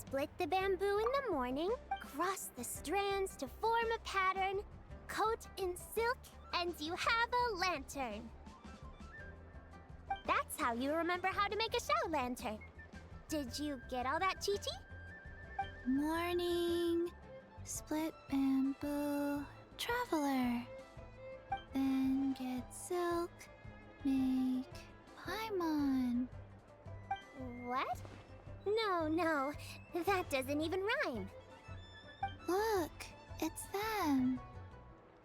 Split the bamboo in the morning, cross the strands to form a pattern, coat in silk, and you have a lantern. That's how you remember how to make a show lantern. Did you get all that, Chi-Chi? Morning, split bamboo, traveler. Then get silk, make paimon. What? No, that doesn't even rhyme. Look, it's them.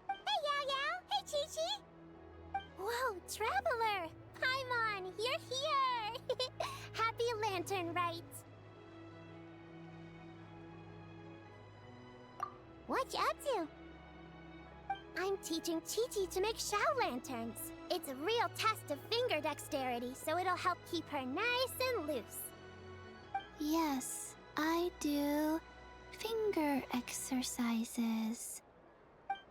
Hey, Yao Yao! Hey, Chi-Chi! Whoa, Traveler! Paimon, you're here! Happy Lantern Rite! What you up to? I'm teaching Chi-Chi to make Shao lanterns. It's a real test of finger dexterity, so it'll help keep her nice and loose. Yes, I do finger exercises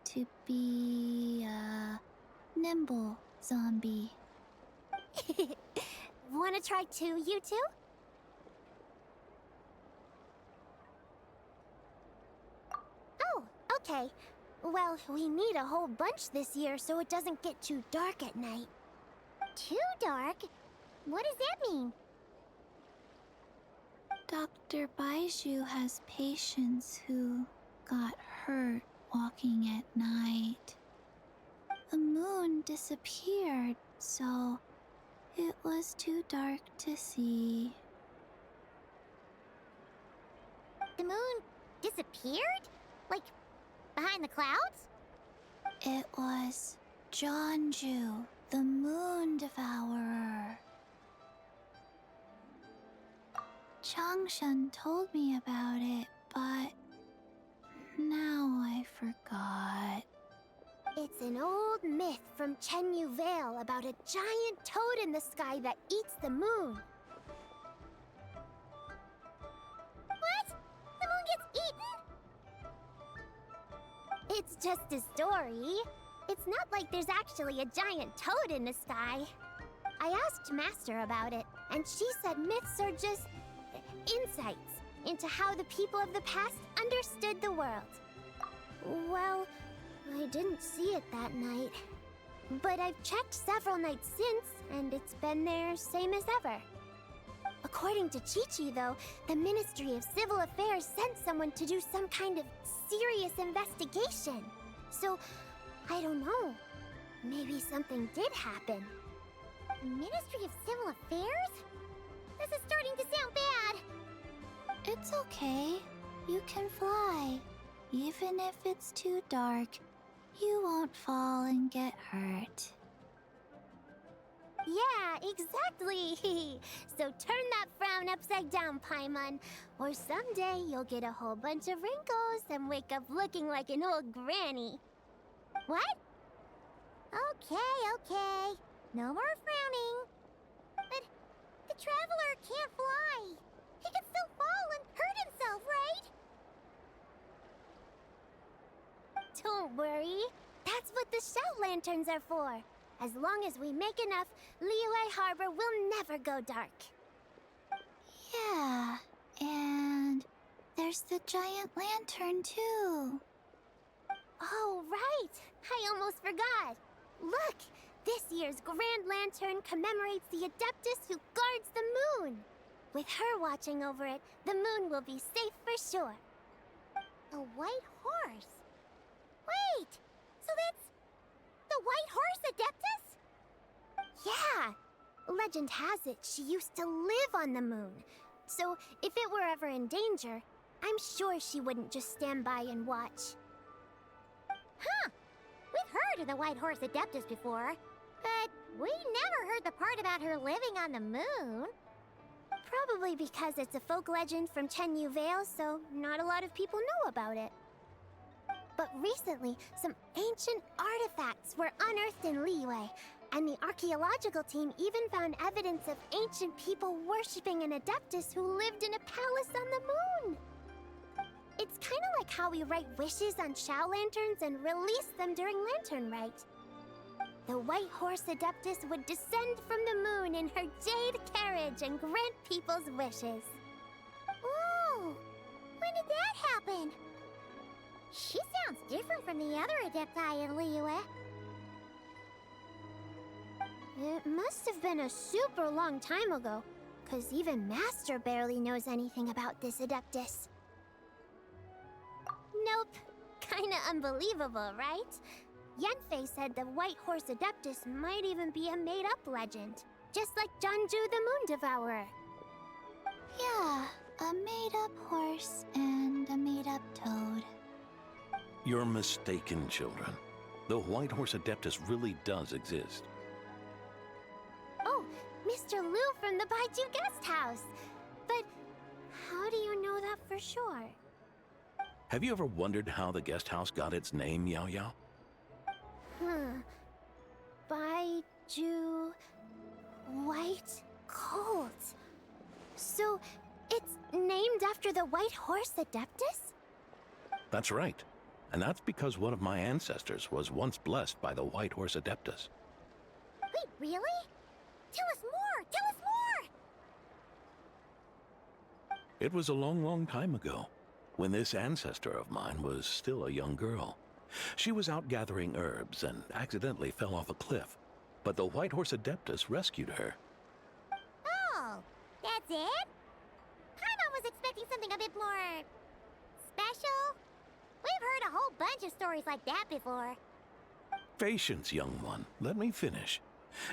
to be a nimble zombie. Wanna try too, you two? Oh, okay. Well, we need a whole bunch this year so it doesn't get too dark at night. Too dark? What does that mean? Dr. Baiju has patients who got hurt walking at night. The moon disappeared, so it was too dark to see. The moon disappeared? Like, behind the clouds? It was Jeonju, the moon devourer. Changshan told me about it, but now I forgot. It's an old myth from Chenyu Vale about a giant toad in the sky that eats the moon. What? The moon gets eaten? It's just a story. It's not like there's actually a giant toad in the sky. I asked Master about it, and she said myths are just insights into how the people of the past understood the world. Well, I didn't see it that night. But I've checked several nights since, and it's been there same as ever. According to Chi-Chi, though, the Ministry of Civil Affairs sent someone to do some kind of serious investigation. So, I don't know. Maybe something did happen. Ministry of Civil Affairs? This is starting to sound bad. It's okay. You can fly. Even if it's too dark, you won't fall and get hurt. Yeah, exactly. So turn that frown upside down, Paimon. Or someday you'll get a whole bunch of wrinkles and wake up looking like an old granny. What? Okay. No more frowning. But the Traveler can't fly. He can still fall and hurt himself, right? Don't worry. That's what the shout lanterns are for. As long as we make enough, Liyue Harbor will never go dark. Yeah, and there's the giant lantern too. Oh, right! I almost forgot. Look! This year's Grand Lantern commemorates the Adeptus who guards the moon. With her watching over it, the moon will be safe for sure. A white horse? Wait! So that's the White Horse Adeptus? Yeah! Legend has it she used to live on the moon. So if it were ever in danger, I'm sure she wouldn't just stand by and watch. Huh! We've heard of the White Horse Adeptus before, but we never heard the part about her living on the moon. Probably because it's a folk legend from Chenyu Vale, so not a lot of people know about it. But recently, some ancient artifacts were unearthed in Liyue, and the archaeological team even found evidence of ancient people worshipping an Adeptus who lived in a palace on the moon. It's kind of like how we write wishes on Shao lanterns and release them during Lantern Rite. The White Horse Adeptus would descend from the moon in her jade carriage and grant people's wishes. Ooh! When did that happen? She sounds different from the other Adepti in Liyue. It must have been a super long time ago, because even Master barely knows anything about this Adeptus. Nope. Kinda unbelievable, right? Yenfei said the White Horse Adeptus might even be a made-up legend, just like Jeonju the Moon Devourer. Yeah, a made-up horse and a made-up toad. You're mistaken, children. The White Horse Adeptus really does exist. Oh, Mr. Liu from the Baiju Guest House. But how do you know that for sure? Have you ever wondered how the guest house got its name, Yao Yao? Baiju... White Colt. So, it's named after the White Horse Adeptus? That's right. And that's because one of my ancestors was once blessed by the White Horse Adeptus. Wait, really? Tell us more! Tell us more! It was a long, long time ago, when this ancestor of mine was still a young girl. She was out gathering herbs and accidentally fell off a cliff, but the White Horse Adeptus rescued her. Oh, that's it? Paimon was expecting something a bit more... special? We've heard a whole bunch of stories like that before. Patience, young one. Let me finish.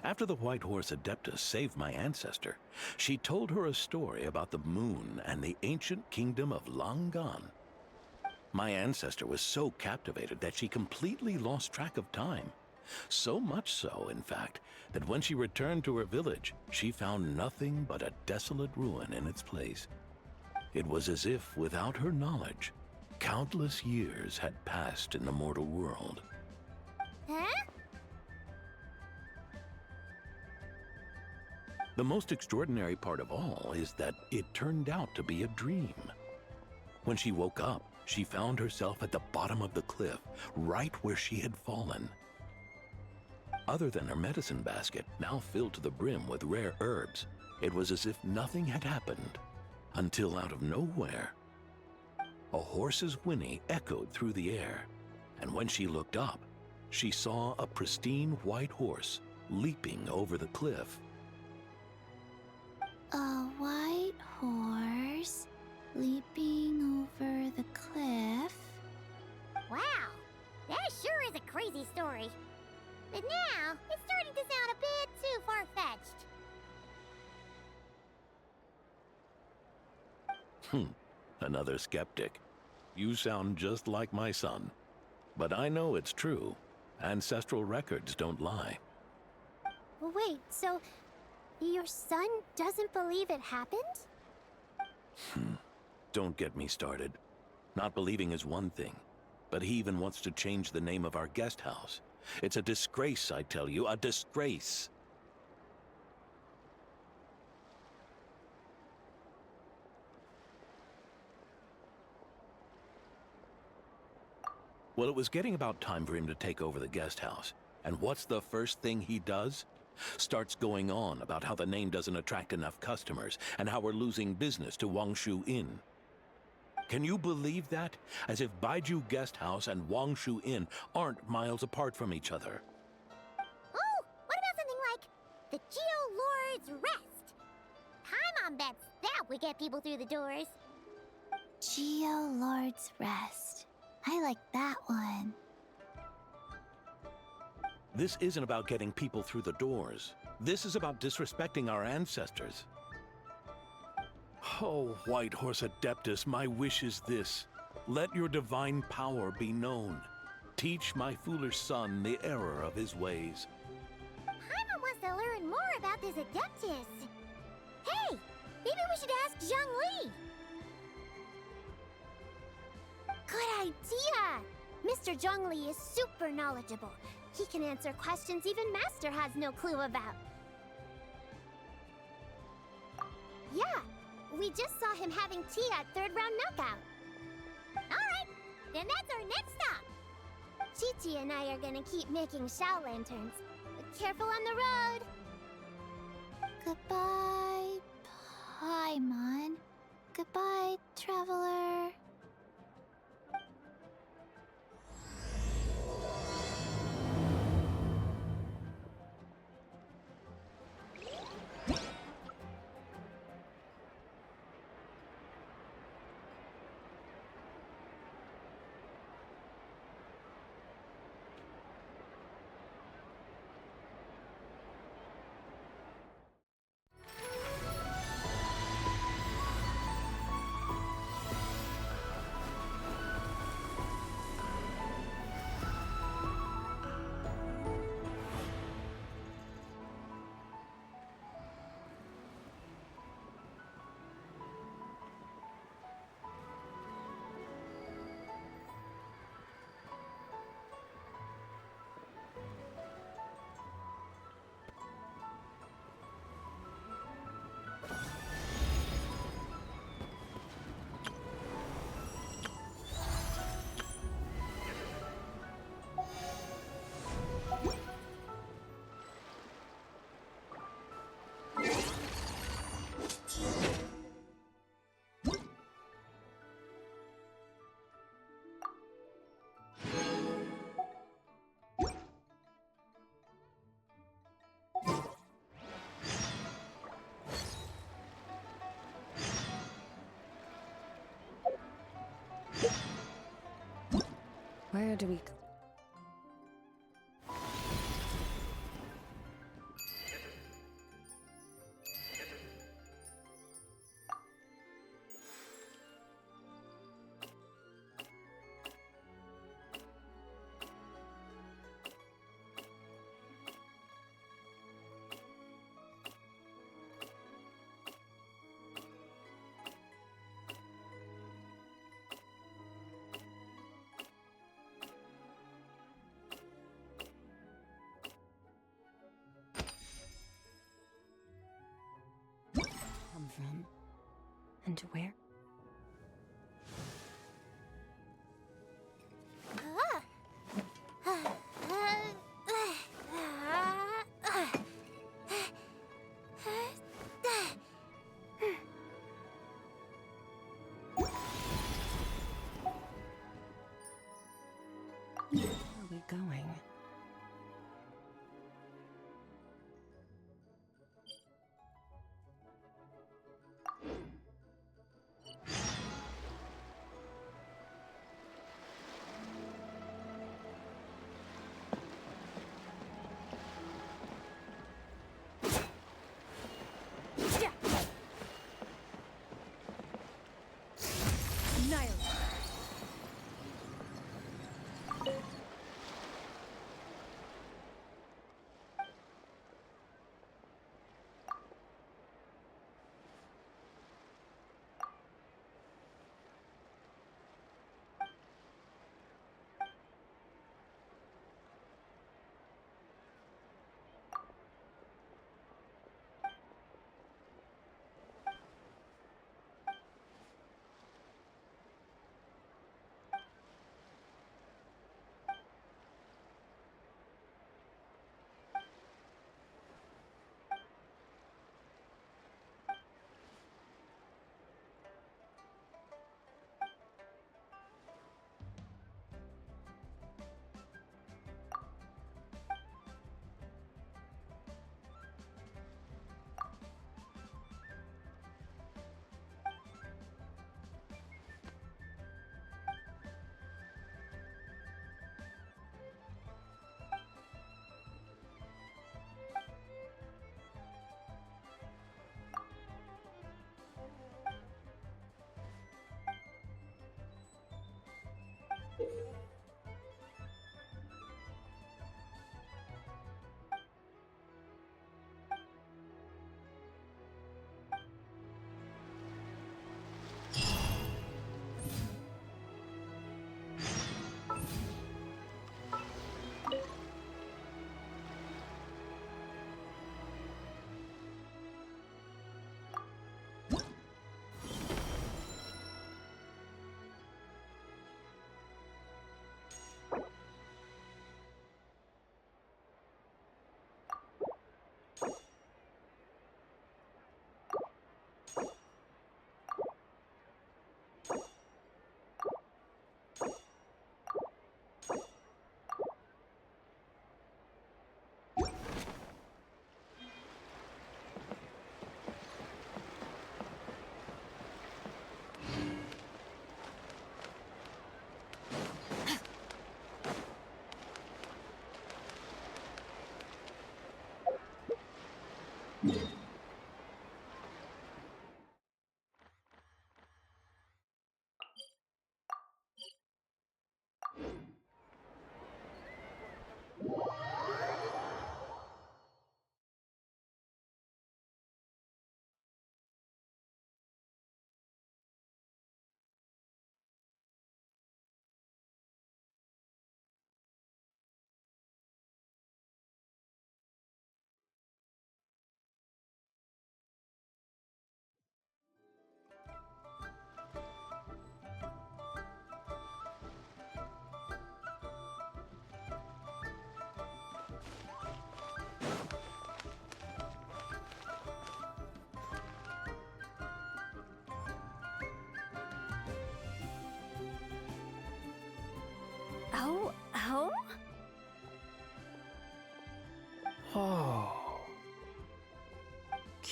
After the White Horse Adeptus saved my ancestor, she told her a story about the moon and the ancient kingdom of Langan. My ancestor was so captivated that she completely lost track of time. So much so, in fact, that when she returned to her village, she found nothing but a desolate ruin in its place. It was as if, without her knowledge, countless years had passed in the mortal world. Huh? The most extraordinary part of all is that it turned out to be a dream. When she woke up, she found herself at the bottom of the cliff, right where she had fallen. Other than her medicine basket, now filled to the brim with rare herbs, it was as if nothing had happened, until out of nowhere, a horse's whinny echoed through the air, and when she looked up, she saw a pristine white horse leaping over the cliff. A white horse leaping over the cliff? Wow, that sure is a crazy story. But now, it's starting to sound a bit too far-fetched. Another skeptic. You sound just like my son. But I know it's true. Ancestral records don't lie. Wait, so your son doesn't believe it happened? Don't get me started. Not believing is one thing, but he even wants to change the name of our guest house. It's a disgrace, I tell you, a disgrace. Well, it was getting about time for him to take over the guest house. And what's the first thing he does? Starts going on about how the name doesn't attract enough customers and how we're losing business to Wangshu Inn. Can you believe that? As if Baiju Guest House and Wangshu Inn aren't miles apart from each other. Oh, what about something like the Geo Lord's Rest? Paimon bets that would get people through the doors. Geo Lord's Rest. I like that one. This isn't about getting people through the doors. This is about disrespecting our ancestors. Oh, White Horse Adeptus, my wish is this. Let your divine power be known. Teach my foolish son the error of his ways. Paimon wants to learn more about this Adeptus. Hey, maybe we should ask Zhongli. Good idea! Mr. Zhongli is super knowledgeable. He can answer questions even Master has no clue about. Yeah, we just saw him having tea at third round knockout. Alright, then that's our next stop. Chi-Chi and I are gonna keep making Shao lanterns. But careful on the road! Goodbye, Paimon. Goodbye, traveler. Where do we... come from? And to where? Where are we going?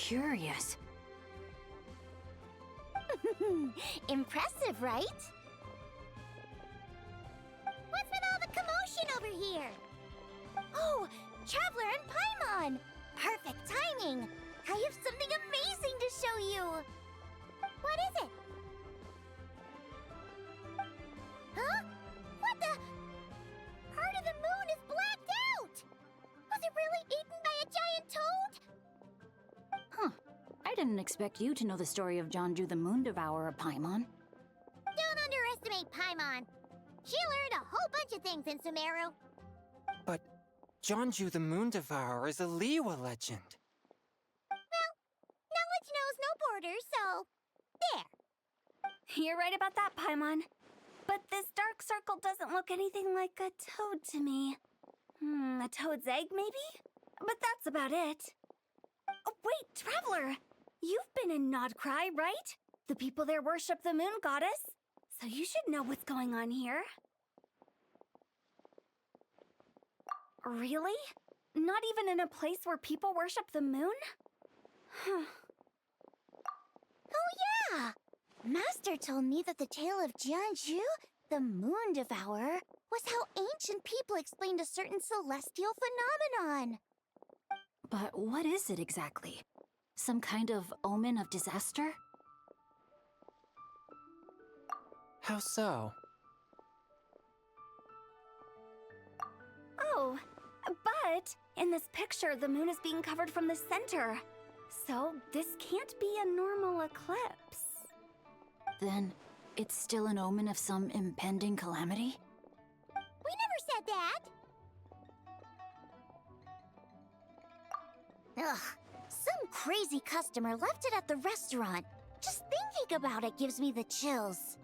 curious. Impressive, right? What's with all the commotion over here? Oh, Traveler and Paimon! Perfect timing! I have something amazing to show you! What is it? Huh? What the? Part of the moon is blacked out! Was it really eaten by a giant toad? Huh. I didn't expect you to know the story of Jonju the Moon Devourer, Paimon. Don't underestimate Paimon. She learned a whole bunch of things in Sumeru. But Jonju the Moon Devourer is a Liyue legend. Knowledge knows no borders, so... there. You're right about that, Paimon. But this dark circle doesn't look anything like a toad to me. A toad's egg, maybe? But that's about it. Oh, wait, Traveler! You've been in Nodcry, right? The people there worship the moon goddess. So you should know what's going on here. Really? Not even in a place where people worship the moon? Huh. Oh yeah! Master told me that the tale of Jianzhu, the Moon Devourer, was how ancient people explained a certain celestial phenomenon. But what is it exactly? Some kind of omen of disaster? How so? Oh, but in this picture, the moon is being covered from the center. So this can't be a normal eclipse. Then it's still an omen of some impending calamity? We never said that! Ugh, some crazy customer left it at the restaurant. Just thinking about it gives me the chills.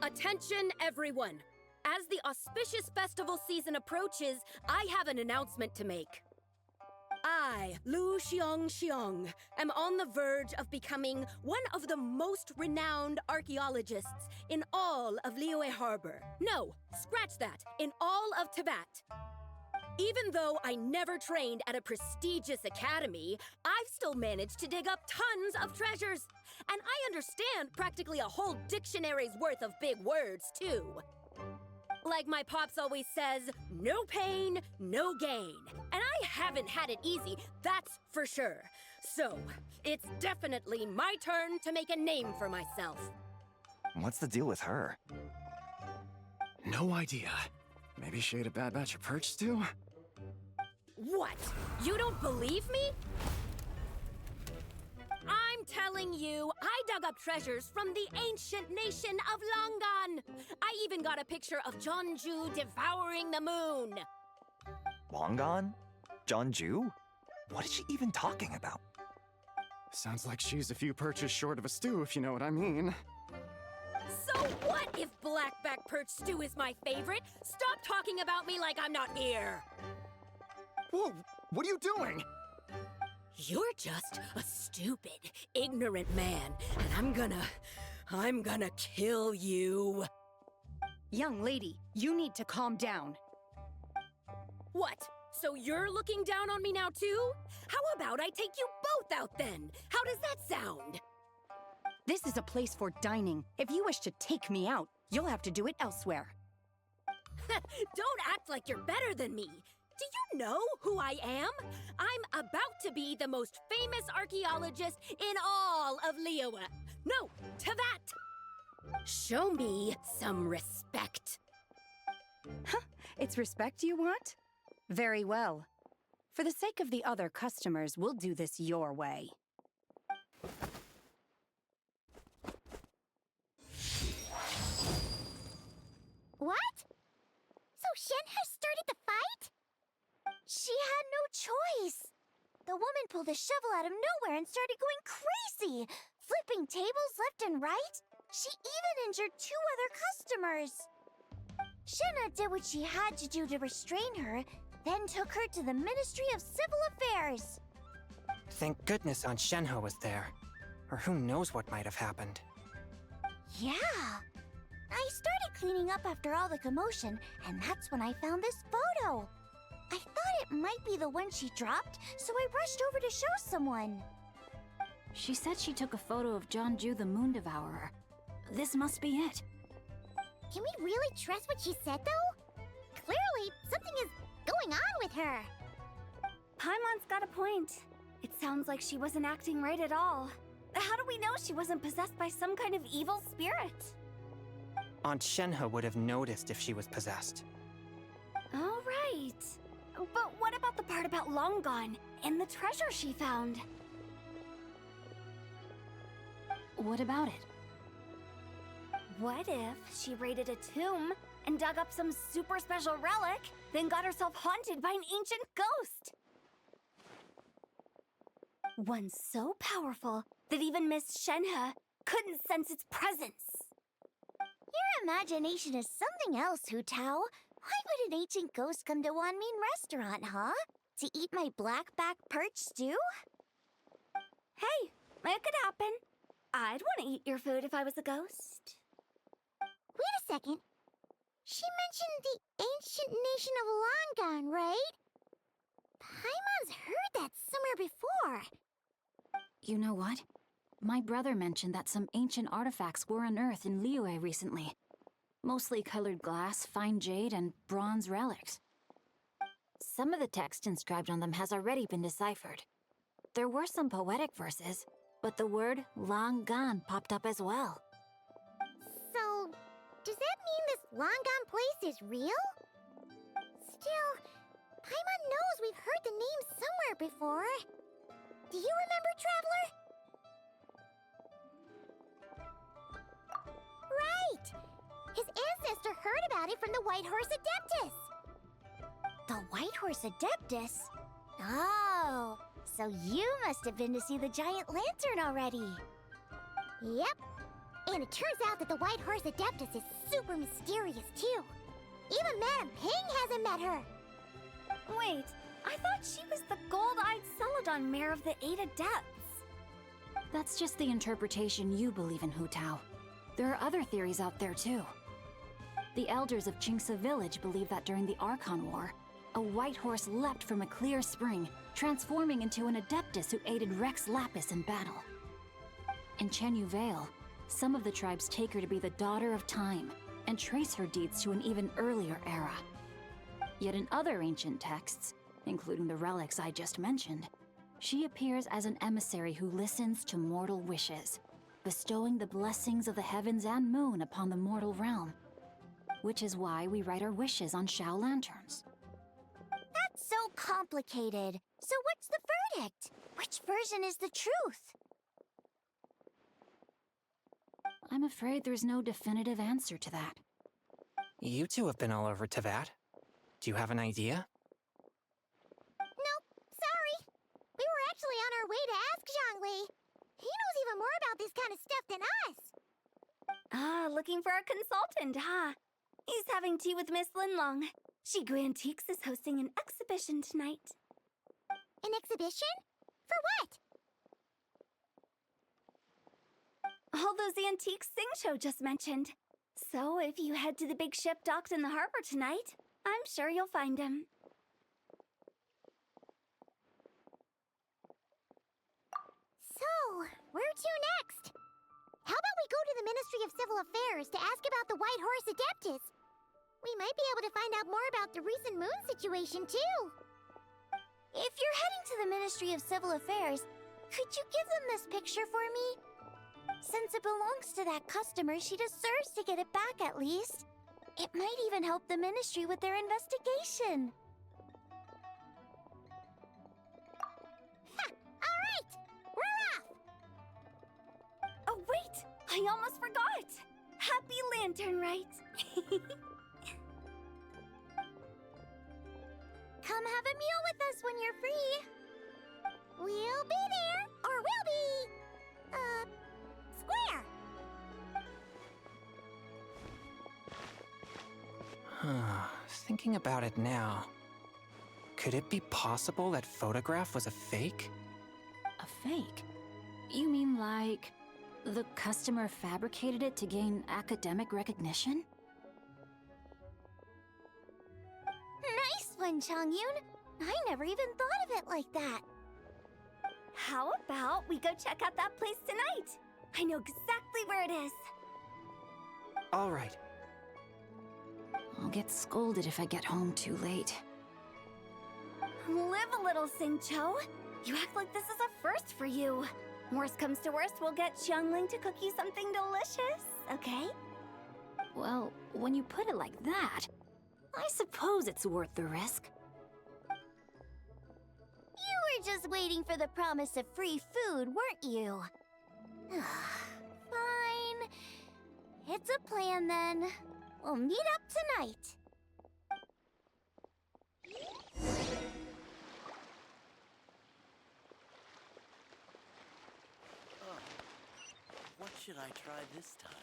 Attention, everyone! As the auspicious festival season approaches, I have an announcement to make. I, Lu Xiong, am on the verge of becoming one of the most renowned archaeologists in all of Liyue Harbor. No, scratch that, in all of Tibet. Even though I never trained at a prestigious academy, I've still managed to dig up tons of treasures. And I understand practically a whole dictionary's worth of big words, too. Like my pops always says, no pain, no gain. And I haven't had it easy, that's for sure. So, it's definitely my turn to make a name for myself. What's the deal with her? No idea. Maybe she ate a bad batch of perch stew? What? You don't believe me? I'm telling you, I dug up treasures from the ancient nation of Longan. I even got a picture of Jonju devouring the moon. Longan? Jonju? What is she even talking about? Sounds like she's a few perches short of a stew, if you know what I mean. So what if blackback perch stew is my favorite? Stop talking about me like I'm not here. Whoa! What are you doing? You're just a stupid, ignorant man, and I'm gonna kill you. Young lady, you need to calm down. What? So you're looking down on me now too? How about I take you both out then? How does that sound? This is a place for dining. If you wish to take me out, you'll have to do it elsewhere. Don't act like you're better than me. Do you know who I am? I'm about to be the most famous archaeologist in all of Liyue. No, Tibet. Show me some respect. It's respect you want? Very well. For the sake of the other customers, we'll do this your way. What? So Shen has started the fight? She had no choice. The woman pulled a shovel out of nowhere and started going crazy, flipping tables left and right. She even injured 2 other customers. Shenna did what she had to do to restrain her, then took her to the Ministry of Civil Affairs. Thank goodness Aunt Shenhe was there. Or who knows what might have happened. Yeah. I started cleaning up after all the commotion, and that's when I found this photo. I thought it might be the one she dropped, so I rushed over to show someone. She said she took a photo of Jeonju the Moon Devourer. This must be it. Can we really trust what she said, though? Clearly, something is going on with her. Paimon's got a point. It sounds like she wasn't acting right at all. How do we know she wasn't possessed by some kind of evil spirit? Aunt Shenhe would have noticed if she was possessed. All right. But what about the part about Long Gone and the treasure she found? What about it? What if she raided a tomb and dug up some super special relic, then got herself haunted by an ancient ghost? One so powerful that even Miss Shenhe couldn't sense its presence. Your imagination is something else, Hu Tao. Why would an ancient ghost come to Wanmin restaurant, huh? To eat my blackback perch stew? Hey, it could happen. I'd want to eat your food if I was a ghost. Wait a second. She mentioned the ancient nation of Longon, right? Paimon's heard that somewhere before. You know what? My brother mentioned that some ancient artifacts were unearthed in Liyue recently. Mostly colored glass, fine jade, and bronze relics. Some of the text inscribed on them has already been deciphered. There were some poetic verses, but the word Long Gone popped up as well. So, does that mean this Longon place is real? Still, Paimon knows we've heard the name somewhere before. Do you remember, Traveler? Right! His ancestor heard about it from the White Horse Adeptus. The White Horse Adeptus? Oh, so you must have been to see the giant lantern already. Yep. And it turns out that the White Horse Adeptus is super mysterious, too. Even Madame Ping hasn't met her. Wait, I thought she was the gold-eyed Celadon mare of the Eight Adepts. That's just the interpretation you believe in, Hu Tao. There are other theories out there, too. The elders of Qingce Village believe that during the Archon War, a white horse leapt from a clear spring, transforming into an Adeptus who aided Rex Lapis in battle. In Chenyu Vale, some of the tribes take her to be the daughter of time, and trace her deeds to an even earlier era. Yet in other ancient texts, including the relics I just mentioned, she appears as an emissary who listens to mortal wishes, bestowing the blessings of the heavens and moon upon the mortal realm. Which is why we write our wishes on Shao lanterns. That's so complicated. So what's the verdict? Which version is the truth? I'm afraid there's no definitive answer to that. You two have been all over Tevat. Do you have an idea? Nope, sorry. We were actually on our way to ask Zhongli. He knows even more about this kind of stuff than us. Ah, looking for a consultant, huh? He's having tea with Miss Linlong. Shigu Antiques is hosting an exhibition tonight. An exhibition? For what? All those antiques Sing Show just mentioned. So if you head to the big ship docked in the harbor tonight, I'm sure you'll find him. So, where to next? How about we go to the Ministry of Civil Affairs to ask about the White Horse Adeptus? We might be able to find out more about the recent moon situation, too. If you're heading to the Ministry of Civil Affairs, could you give them this picture for me? Since it belongs to that customer, she deserves to get it back at least. It might even help the Ministry with their investigation. Ha! All right! We're off! Oh, wait! I almost forgot! Happy Lanternlit! Come have a meal with us when you're free. We'll be there, or we'll be... square. Thinking about it now, could it be possible that photograph was a fake? A fake? You mean like The customer fabricated it to gain academic recognition? Nice one, Changyun. I never even thought of it like that. How about we go check out that place tonight? I know exactly where it is. All right. I'll get scolded if I get home too late. Live a little, Singcho. You act like this is a first for you. Worst comes to worst, we'll get Xiangling to cook you something delicious, okay? Well, when you put it like that, I suppose it's worth the risk. You were just waiting for the promise of free food, weren't you? Fine. It's a plan then. We'll meet up tonight. What should I try this time?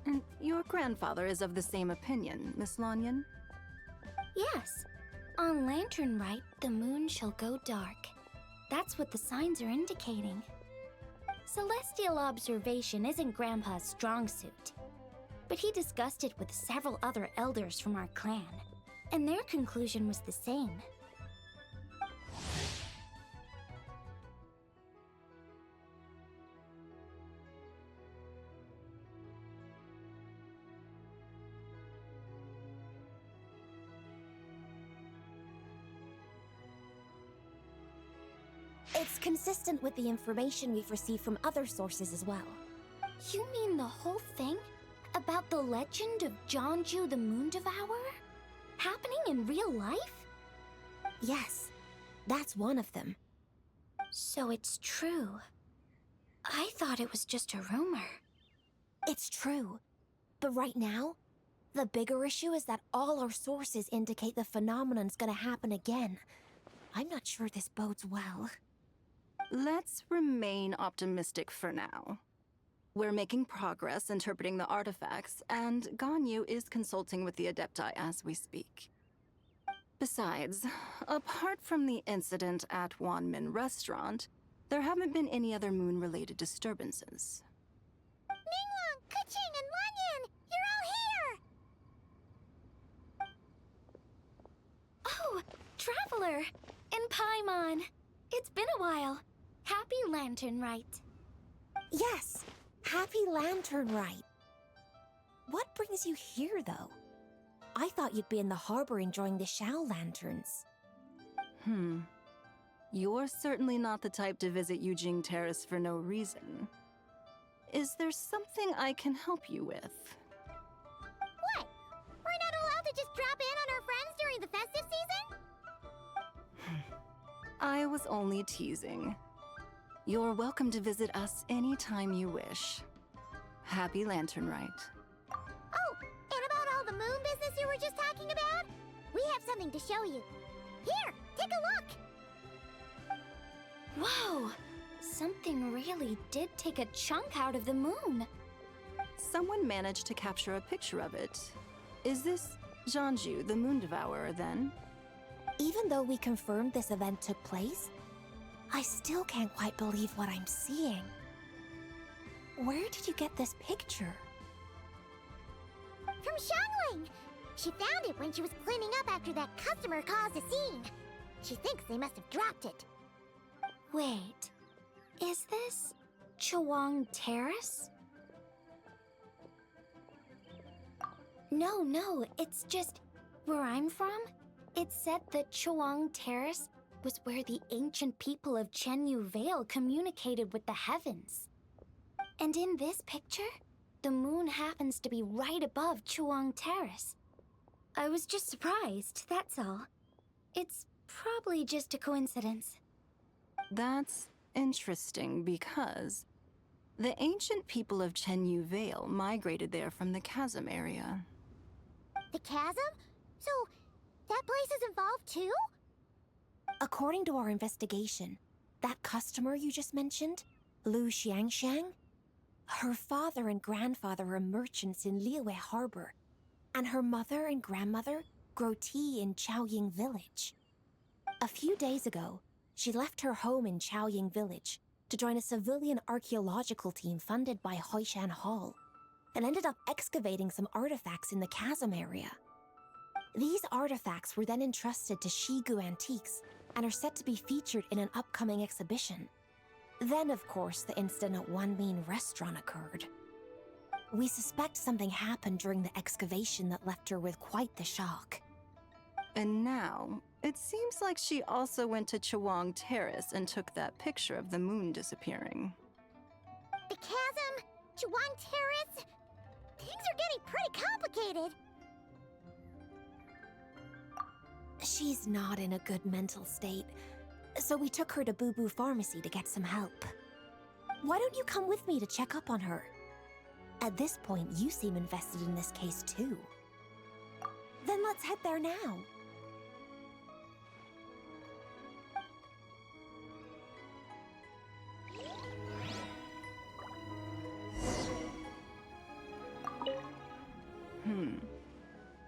And your grandfather is of the same opinion, Miss Lanyan? Yes. On Lanternlit, the moon shall go dark. That's what the signs are indicating. Celestial observation isn't Grandpa's strong suit. But he discussed it with several other elders from our clan, and their conclusion was the same. It's consistent with the information we've received from other sources as well. You mean the whole thing? About the legend of Jeonju the Moon Devourer? Happening in real life? Yes, that's one of them. So it's true. I thought it was just a rumor. It's true. But right now, the bigger issue is that all our sources indicate the phenomenon's gonna happen again. I'm not sure this bodes well. Let's remain optimistic for now. We're making progress interpreting the artifacts, and Ganyu is consulting with the Adepti as we speak. Besides, apart from the incident at Wanmin Restaurant, there haven't been any other moon-related disturbances. Ningguang, Keqing, and Lanyan! You're all here! Oh, Traveler! And Paimon! It's been a while. Happy Lanternlit. Yes, happy Lanternlit. What brings you here, though? I thought you'd be in the harbor enjoying the Shao lanterns. You're certainly not the type to visit Yujing Terrace for no reason. Is there something I can help you with? What? We're not allowed to just drop in on our friends during the festive season? I was only teasing. You're welcome to visit us anytime you wish. Happy Lanternlit. Oh, and about all the moon business you were just talking about? We have something to show you. Here, take a look! Whoa! Something really did take a chunk out of the moon. Someone managed to capture a picture of it. Is this Jeonju, the Moon Devourer, then? Even though we confirmed this event took place, I still can't quite believe what I'm seeing. Where did you get this picture? From Xiangling! She found it when she was cleaning up after that customer caused a scene. She thinks they must have dropped it. Wait, is this Chawang Terrace? No, it's just where I'm from. It said that Chawang Terrace was where the ancient people of Chenyu Vale communicated with the heavens. And in this picture, the moon happens to be right above Chawang Terrace. I was just surprised, that's all. It's probably just a coincidence. That's interesting because the ancient people of Chenyu Vale migrated there from the chasm area. The chasm? So, that place is involved too? According to our investigation, that customer you just mentioned, Lu Xiangxiang, her father and grandfather are merchants in Liyue Harbor, and her mother and grandmother grow tea in Chaoying Village. A few days ago, she left her home in Chaoying Village to join a civilian archaeological team funded by Hoishan Hall, and ended up excavating some artifacts in the chasm area. These artifacts were then entrusted to Shigu Antiques and are set to be featured in an upcoming exhibition. Then, of course, the incident at One Mean Restaurant occurred. We suspect something happened during the excavation that left her with quite the shock. And now, it seems like she also went to Chawang Terrace and took that picture of the moon disappearing. The chasm? Chawang Terrace? Things are getting pretty complicated. She's not in a good mental state, so we took her to Boo Boo Pharmacy to get some help. Why don't you come with me to check up on her? At this point, you seem invested in this case too. Then let's head there now.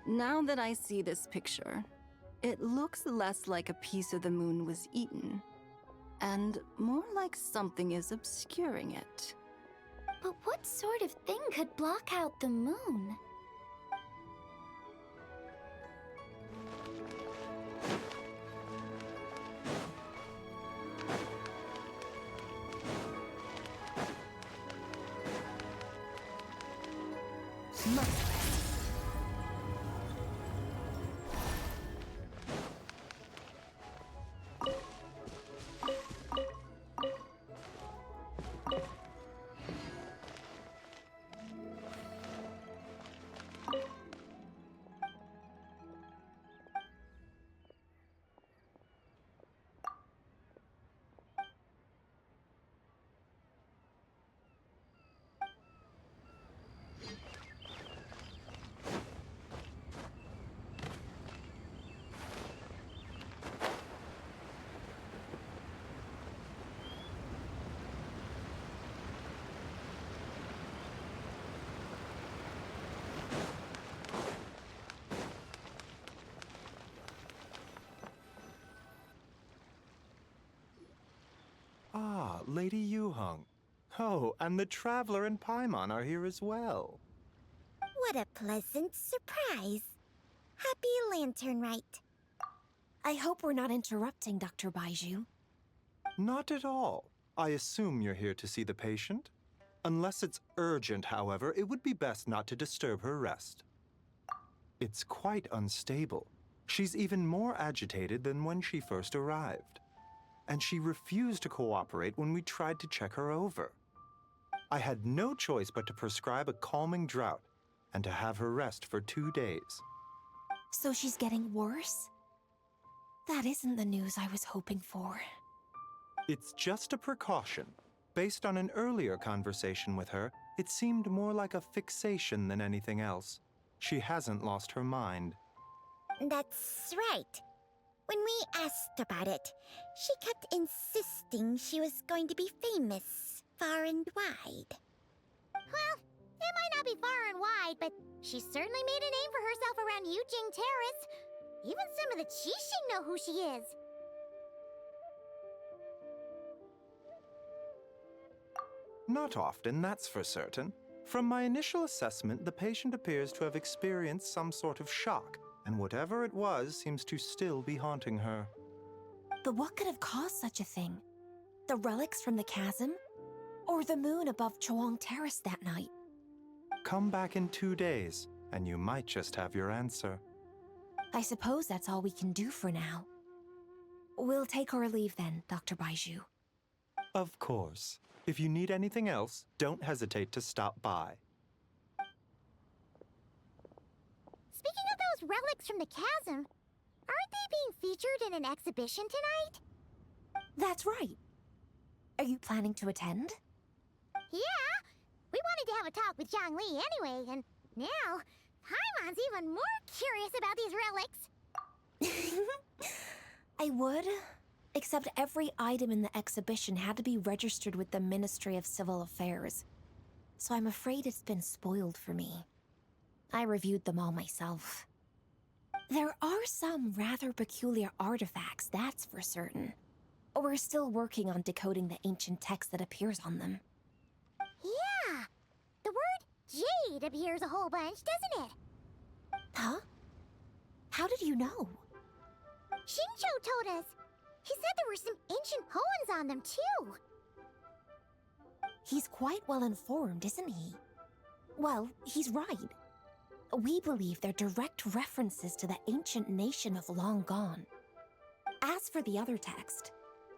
Now that I see this picture, it looks less like a piece of the moon was eaten, and more like something is obscuring it. But what sort of thing could block out the moon? Ah, Lady Yuheng. Oh, and the Traveler and Paimon are here as well. What a pleasant surprise. Happy Lanternlit. I hope we're not interrupting, Dr. Baiju. Not at all. I assume you're here to see the patient? Unless it's urgent, however, it would be best not to disturb her rest. It's quite unstable. She's even more agitated than when she first arrived. And she refused to cooperate when we tried to check her over. I had no choice but to prescribe a calming draught and to have her rest for 2 days. So she's getting worse? That isn't the news I was hoping for. It's just a precaution. Based on an earlier conversation with her, it seemed more like a fixation than anything else. She hasn't lost her mind. That's right. When we asked about it, she kept insisting she was going to be famous, far and wide. Well, it might not be far and wide, but she certainly made a name for herself around Yujing Terrace. Even some of the Qixing know who she is. Not often, that's for certain. From my initial assessment, the patient appears to have experienced some sort of shock, and whatever it was seems to still be haunting her. But what could have caused such a thing? The relics from the chasm? Or the moon above Choang Terrace that night? Come back in 2 days, and you might just have your answer. I suppose that's all we can do for now. We'll take our leave then, Dr. Baiju. Of course. If you need anything else, don't hesitate to stop by. Speaking of those relics from the chasm, aren't they being featured in an exhibition tonight? That's right. Are you planning to attend? Yeah! We wanted to have a talk with Zhang Li anyway, and now Paimon's even more curious about these relics. I would, except every item in the exhibition had to be registered with the Ministry of Civil Affairs. So I'm afraid it's been spoiled for me. I reviewed them all myself. There are some rather peculiar artifacts, that's for certain. We're still working on decoding the ancient text that appears on them. Yeah! The word jade appears a whole bunch, doesn't it? Huh? How did you know? Xingqiu told us. He said there were some ancient poems on them, too. He's quite well informed, isn't he? Well, he's right. We believe they're direct references to the ancient nation of long gone. As for the other text,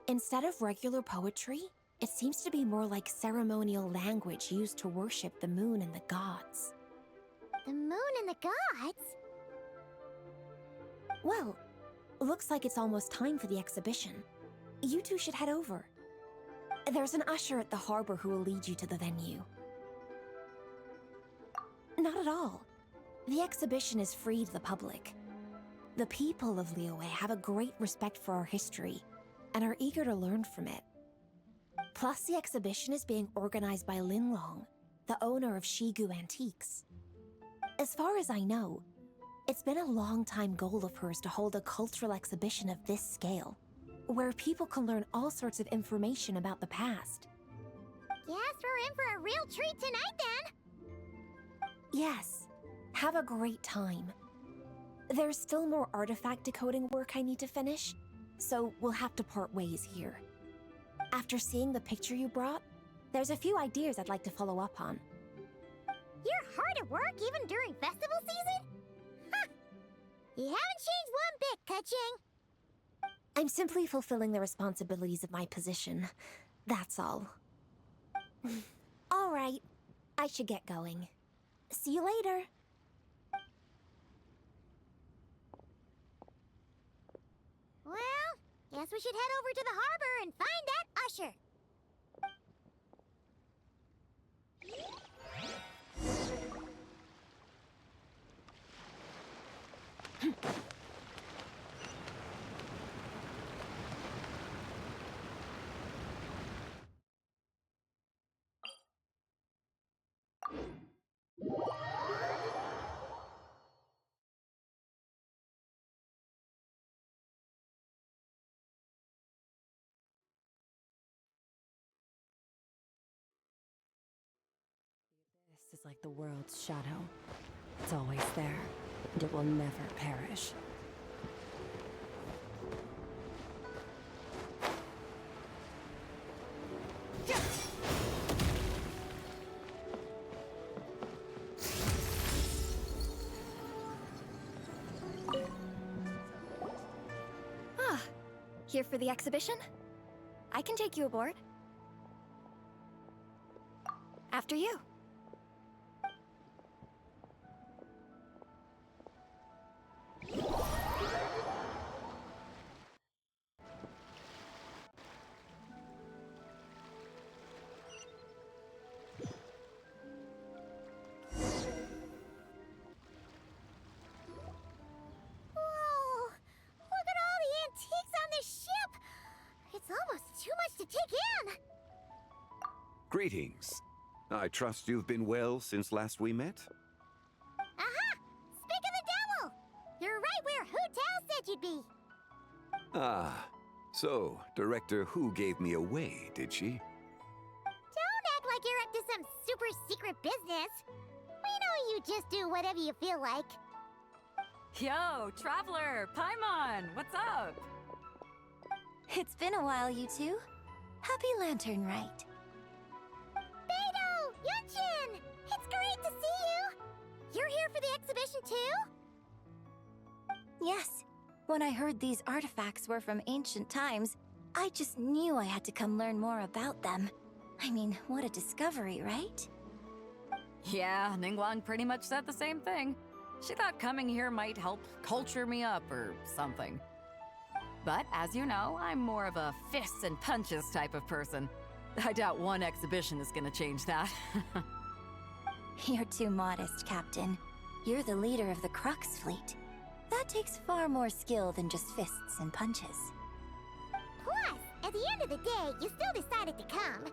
instead of regular poetry, it seems to be more like ceremonial language used to worship the moon and the gods. The moon and the gods? Well, looks like it's almost time for the exhibition. You two should head over. There's an usher at the harbor who will lead you to the venue. Not at all. The exhibition is free to the public. The people of Liyue have a great respect for our history and are eager to learn from it. Plus, the exhibition is being organized by Linlong, the owner of Shigu Antiques. As far as I know, it's been a long-time goal of hers to hold a cultural exhibition of this scale, where people can learn all sorts of information about the past. Guess we're in for a real treat tonight, then! Yes, have a great time. There's still more artifact decoding work I need to finish, so we'll have to part ways here. After seeing the picture you brought, there's a few ideas I'd like to follow up on. You're hard at work even during festival season? Huh! You haven't changed one bit, Keqing. I'm simply fulfilling the responsibilities of my position. That's all. All right, I should get going. See you later. Well, guess we should head over to the harbor and find that usher. This is like the world's shadow. It's always there, and it will never perish. Ah, here for the exhibition? I can take you aboard. After you. Greetings. I trust you've been well since last we met? Aha! Speak of the devil! You're right where Hu Tao said you'd be. Ah, so Director Hu gave me away, did she? Don't act like you're up to some super secret business. whatever you feel like. Yo, Traveler! Paimon! What's up? It's been a while, you two. Happy Lanternlit. Beidou! Yunchin! It's great to see you! You're here for the exhibition too? Yes. When I heard these artifacts were from ancient times, I just knew I had to come learn more about them. I mean, what a discovery, right? Yeah, Ningguang pretty much said the same thing. She thought coming here might help culture me up or something. But as you know, I'm more of a fists and punches type of person. I doubt one exhibition is gonna change that. You're too modest, Captain. You're the leader of the Crux fleet. That takes far more skill than just fists and punches. Plus, at the end of the day, you still decided to come,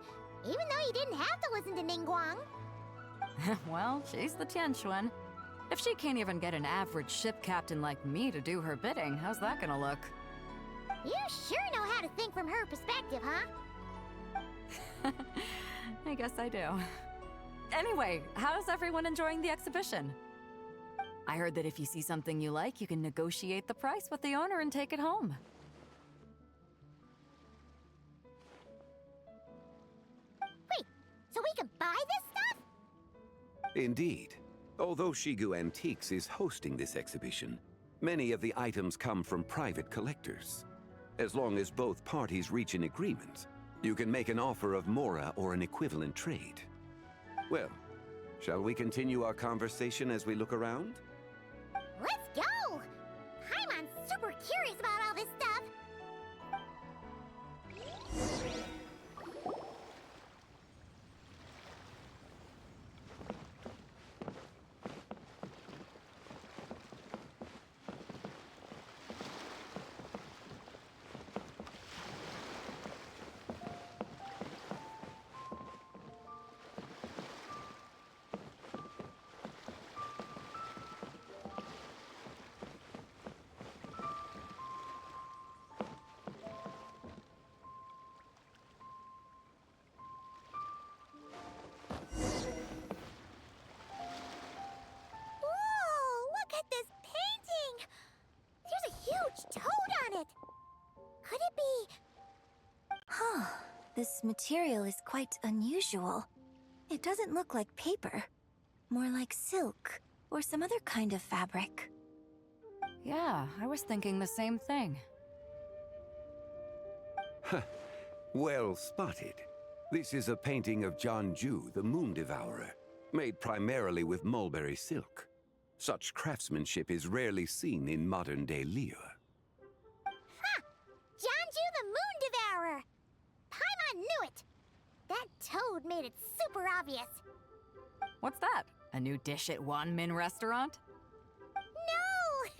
even though you didn't have to listen to Ningguang. Well, she's the Tianquan. If she can't even get an average ship captain like me to do her bidding, how's that gonna look? You sure know how to think from her perspective, huh? I guess I do. Anyway, how's everyone enjoying the exhibition? I heard that if you see something you like, you can negotiate the price with the owner and take it home. Wait, so we can buy this stuff? Indeed. Although Shigu Antiques is hosting this exhibition, many of the items come from private collectors. As long as both parties reach an agreement, you can make an offer of mora or an equivalent trade. Well, shall we continue our conversation as we look around? Let's go! Paimon's super curious about all this stuff. This material is quite unusual. It doesn't look like paper. More like silk, or some other kind of fabric. Yeah, I was thinking the same thing. Well spotted. This is a painting of Jianju, the Moon Devourer, made primarily with mulberry silk. Such craftsmanship is rarely seen in modern-day Liyue. Ha! Jianju the Moon Devourer! Paimon knew it! That toad made it super obvious. What's that? A new dish at Wanmin restaurant? No!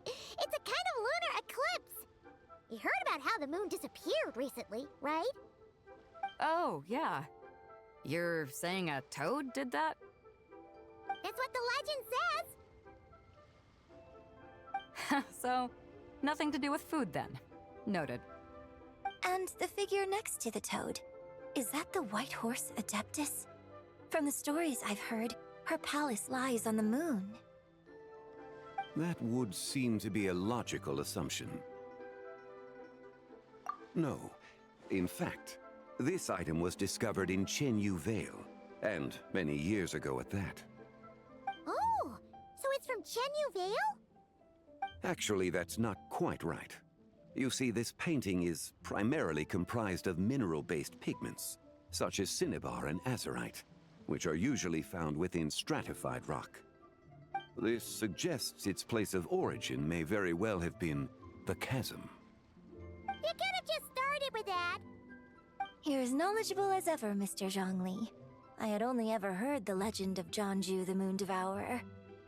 It's a kind of lunar eclipse. You heard about how the moon disappeared recently, right? Oh, yeah. You're saying a toad did that? That's what the legend says. So, nothing to do with food then. Noted. And the figure next to the toad, is that the White Horse Adeptus? From the stories I've heard, her palace lies on the moon. That would seem to be a logical assumption. No. In fact, this item was discovered in Chenyu Vale, and many years ago at that. Oh, so it's from Chenyu Vale? Actually, that's not quite right. You see, this painting is primarily comprised of mineral-based pigments, such as cinnabar and azurite, which are usually found within stratified rock. This suggests its place of origin may very well have been the chasm. You could have just started with that. You're as knowledgeable as ever, Mr. Zhongli. I had only ever heard the legend of Jianju the Moon Devourer,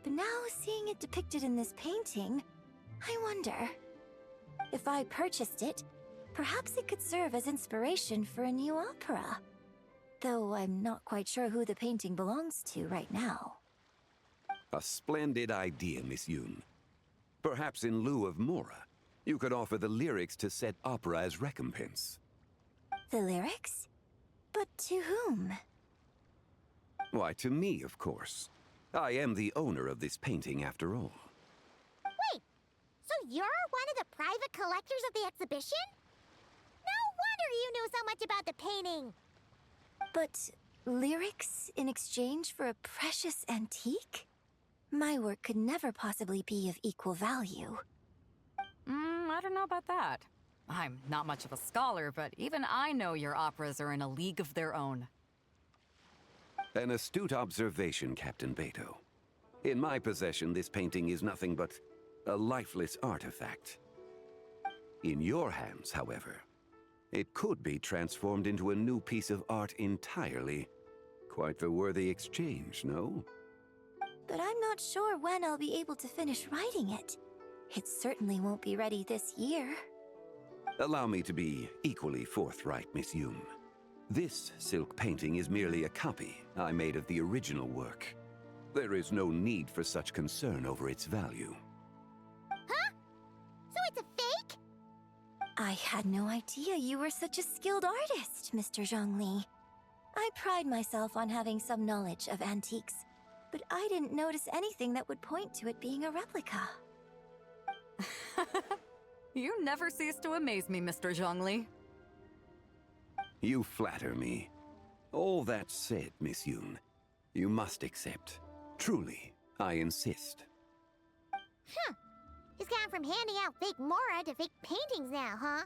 but now seeing it depicted in this painting, I wonder. If I purchased it, perhaps it could serve as inspiration for a new opera. Though I'm not quite sure who the painting belongs to right now. A splendid idea, Miss Yoon. Perhaps in lieu of mora, you could offer the lyrics to said opera as recompense. The lyrics? But to whom? Why, to me, of course. I am the owner of this painting after all. Wait, so you're one of the private collectors of the exhibition? No wonder you knew so much about the painting. But lyrics in exchange for a precious antique? My work could never possibly be of equal value. I don't know about that. I'm not much of a scholar, but even I know your operas are in a league of their own. An astute observation, Captain Beto. In my possession, this painting is nothing but a lifeless artifact. In your hands, however, it could be transformed into a new piece of art entirely. Quite the worthy exchange, no? But I'm not sure when I'll be able to finish writing it. It certainly won't be ready this year. Allow me to be equally forthright, Miss Yoon. This silk painting is merely a copy I made of the original work. There is no need for such concern over its value. Huh? So it's a fake? I had no idea you were such a skilled artist, Mr. Zhongli. I pride myself on having some knowledge of antiques, but I didn't notice anything that would point to it being a replica. You never cease to amaze me, Mr. Zhongli. You flatter me. All that said, Miss Yoon, you must accept. Truly, I insist. Huh. He's gone from handing out fake Mora to fake paintings now, huh?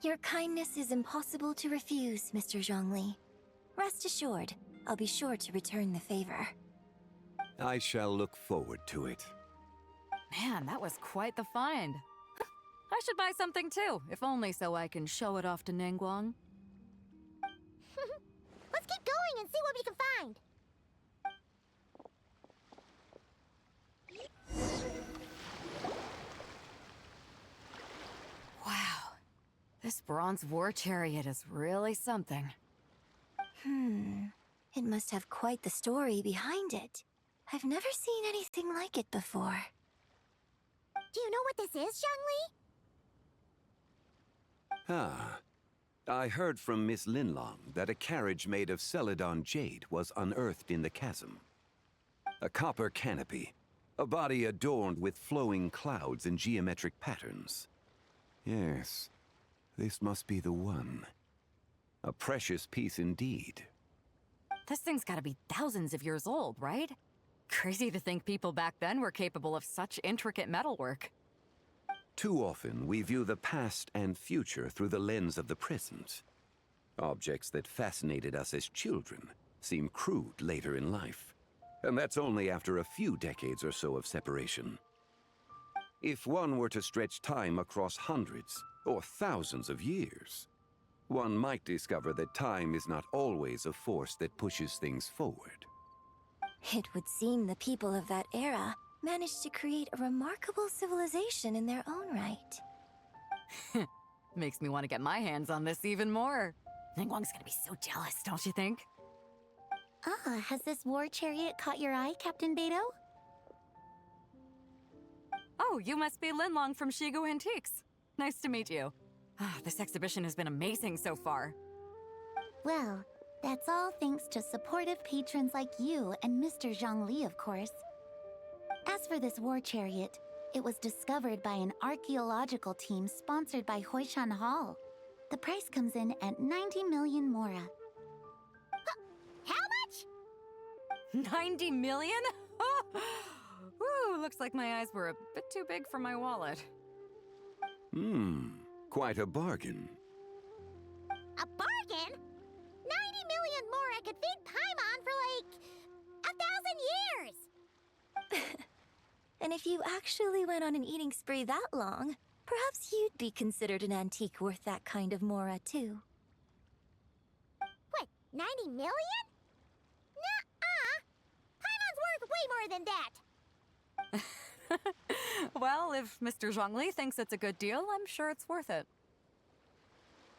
Your kindness is impossible to refuse, Mr. Zhongli. Rest assured, I'll be sure to return the favor. I shall look forward to it. Man, that was quite the find. I should buy something too, if only so I can show it off to Ningguang. Let's keep going and see what we can find. Wow. This bronze war chariot is really something. It must have quite the story behind it. I've never seen anything like it before. Do you know what this is, Zhongli? Ah. I heard from Miss Linlong that a carriage made of Celadon jade was unearthed in the chasm. A copper canopy, a body adorned with flowing clouds and geometric patterns. Yes, this must be the one. A precious piece indeed. This thing's gotta be thousands of years old, right? Crazy to think people back then were capable of such intricate metalwork. Too often, we view the past and future through the lens of the present. Objects that fascinated us as children seem crude later in life. And that's only after a few decades or so of separation. If one were to stretch time across hundreds or thousands of years, one might discover that time is not always a force that pushes things forward. It would seem the people of that era managed to create a remarkable civilization in their own right. Makes me want to get my hands on this even more. Ningguang's gonna be so jealous, don't you think? Ah, has this war chariot caught your eye, Captain Beto? Oh, you must be Linlong from Shigu Antiques. Nice to meet you. This exhibition has been amazing so far. Well, that's all thanks to supportive patrons like you and Mr. Zhongli, of course. As for this war chariot, it was discovered by an archaeological team sponsored by Hoishan Hall. The price comes in at 90 million Mora. How much? 90 million? Woo, looks like my eyes were a bit too big for my wallet. Quite a bargain. A bargain? 90 million Mora could feed Paimon for like 1,000 years! And if you actually went on an eating spree that long, perhaps you'd be considered an antique worth that kind of Mora, too. What, 90 million? Nuh-uh! Paimon's worth way more than that! Well, if Mr. Zhongli thinks it's a good deal, I'm sure it's worth it.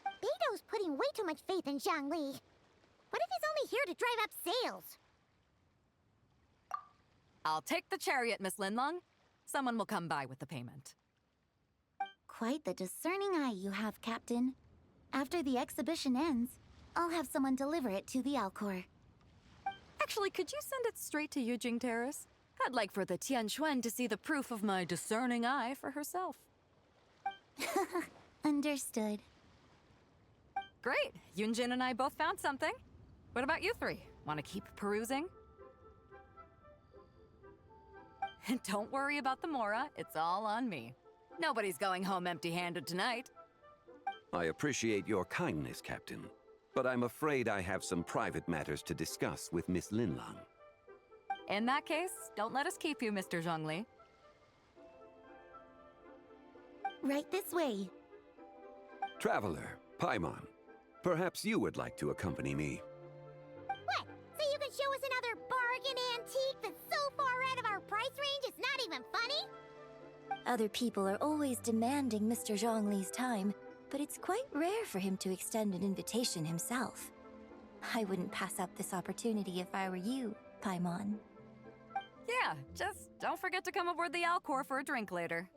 Beto's putting way too much faith in Zhongli. What if he's only here to drive up sales? I'll take the chariot, Miss Linlong. Someone will come by with the payment. Quite the discerning eye you have, Captain. After the exhibition ends, I'll have someone deliver it to the Alcor. Actually, could you send it straight to Yujing Terrace? I'd like for the Tianquan to see the proof of my discerning eye for herself. Understood. Great! Yunjin and I both found something. What about you three? Want to keep perusing? And don't worry about the Mora, it's all on me. Nobody's going home empty-handed tonight. I appreciate your kindness, Captain, but I'm afraid I have some private matters to discuss with Miss Linlang. In that case, don't let us keep you, Mr. Zhongli. Right this way. Traveler, Paimon, perhaps you would like to accompany me. What? So you can show us another bargain antique that's so far out of our price range it's not even funny? Other people are always demanding Mr. Zhongli's time, but it's quite rare for him to extend an invitation himself. I wouldn't pass up this opportunity if I were you, Paimon. Yeah, just don't forget to come aboard the Alcor for a drink later.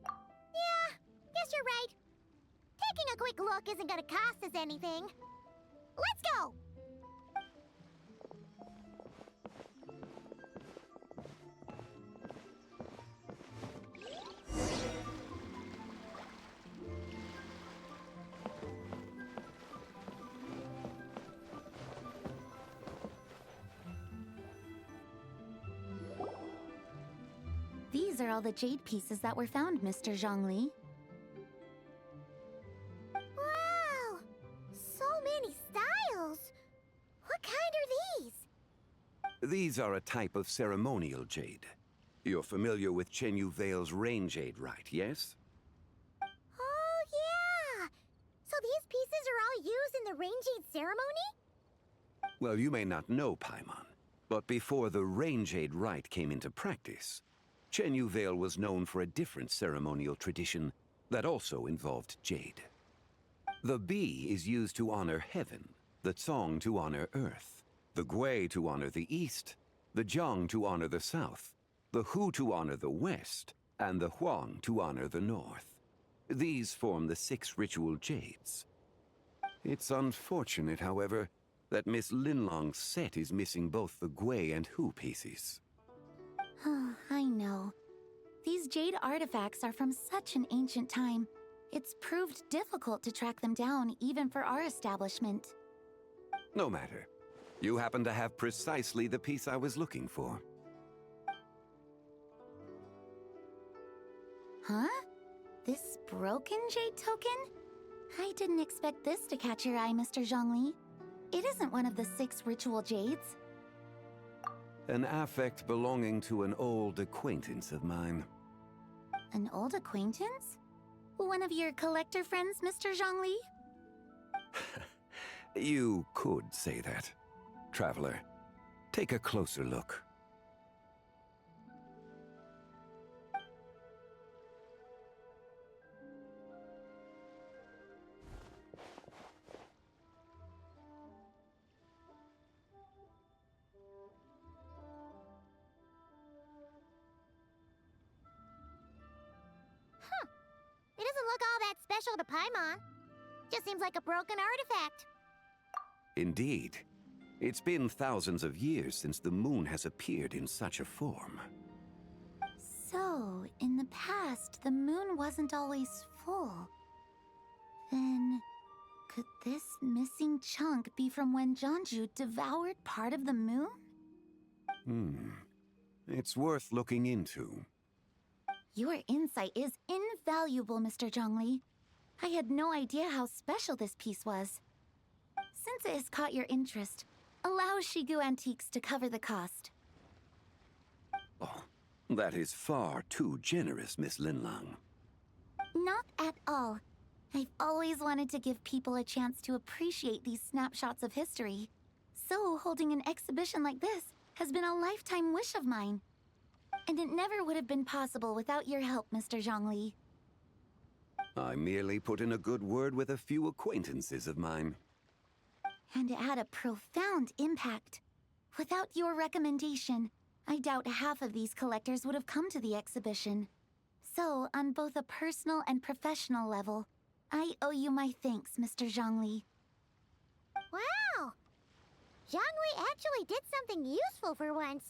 Yeah, guess you're right. Taking a quick look isn't gonna cost us anything. Let's go! These are all the jade pieces that were found, Mr. Zhongli. Wow! So many styles! What kind are these? These are a type of ceremonial jade. You're familiar with Chenyu Vale's rain jade rite, yes? Oh, yeah! So these pieces are all used in the rain jade ceremony? Well, you may not know, Paimon, but before the rain jade rite came into practice, Chenyu Vale was known for a different ceremonial tradition that also involved jade. The Bi is used to honor heaven, the Cong to honor earth, the Gui to honor the east, the Jiang to honor the south, the Hu to honor the west, and the Huang to honor the north. These form the 6 ritual jades. It's unfortunate, however, that Miss Linlong's set is missing both the Gui and Hu pieces. I know. These jade artifacts are from such an ancient time. It's proved difficult to track them down, even for our establishment. No matter. You happen to have precisely the piece I was looking for. Huh? This broken jade token? I didn't expect this to catch your eye, Mr. Zhongli. It isn't one of the 6 ritual jades. An affect belonging to an old acquaintance of mine. An old acquaintance? One of your collector friends, Mr. Zhongli? You could say that. Traveler, take a closer look. It doesn't look all that special to Paimon. Just seems like a broken artifact. Indeed. It's been thousands of years since the moon has appeared in such a form. So, in the past, the moon wasn't always full. Then, could this missing chunk be from when Jianzhu devoured part of the moon? It's worth looking into. Your insight is invaluable, Mr. Zhongli. I had no idea how special this piece was. Since it has caught your interest, allow Shigu Antiques to cover the cost. Oh, that is far too generous, Miss Linlang. Not at all. I've always wanted to give people a chance to appreciate these snapshots of history. So holding an exhibition like this has been a lifetime wish of mine. And it never would have been possible without your help, Mr. Zhongli. I merely put in a good word with a few acquaintances of mine. And it had a profound impact. Without your recommendation, I doubt half of these collectors would have come to the exhibition. So, on both a personal and professional level, I owe you my thanks, Mr. Zhongli. Wow! Zhongli actually did something useful for once.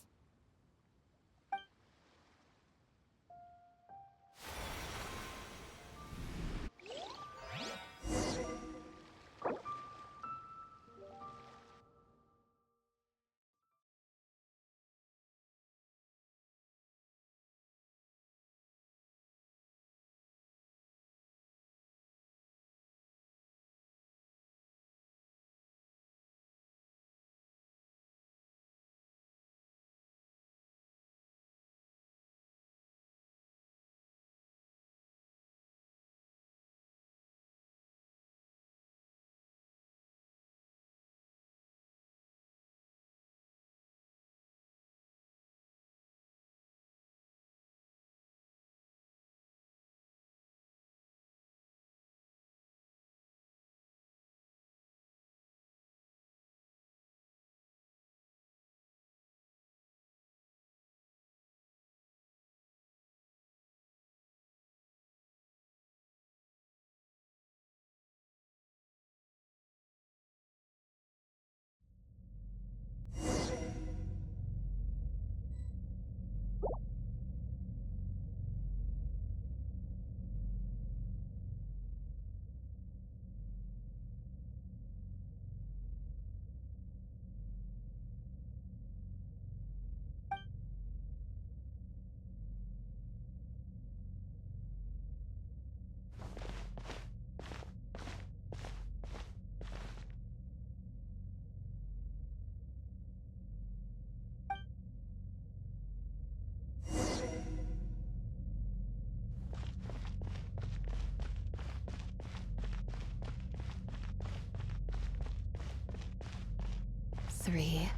Three,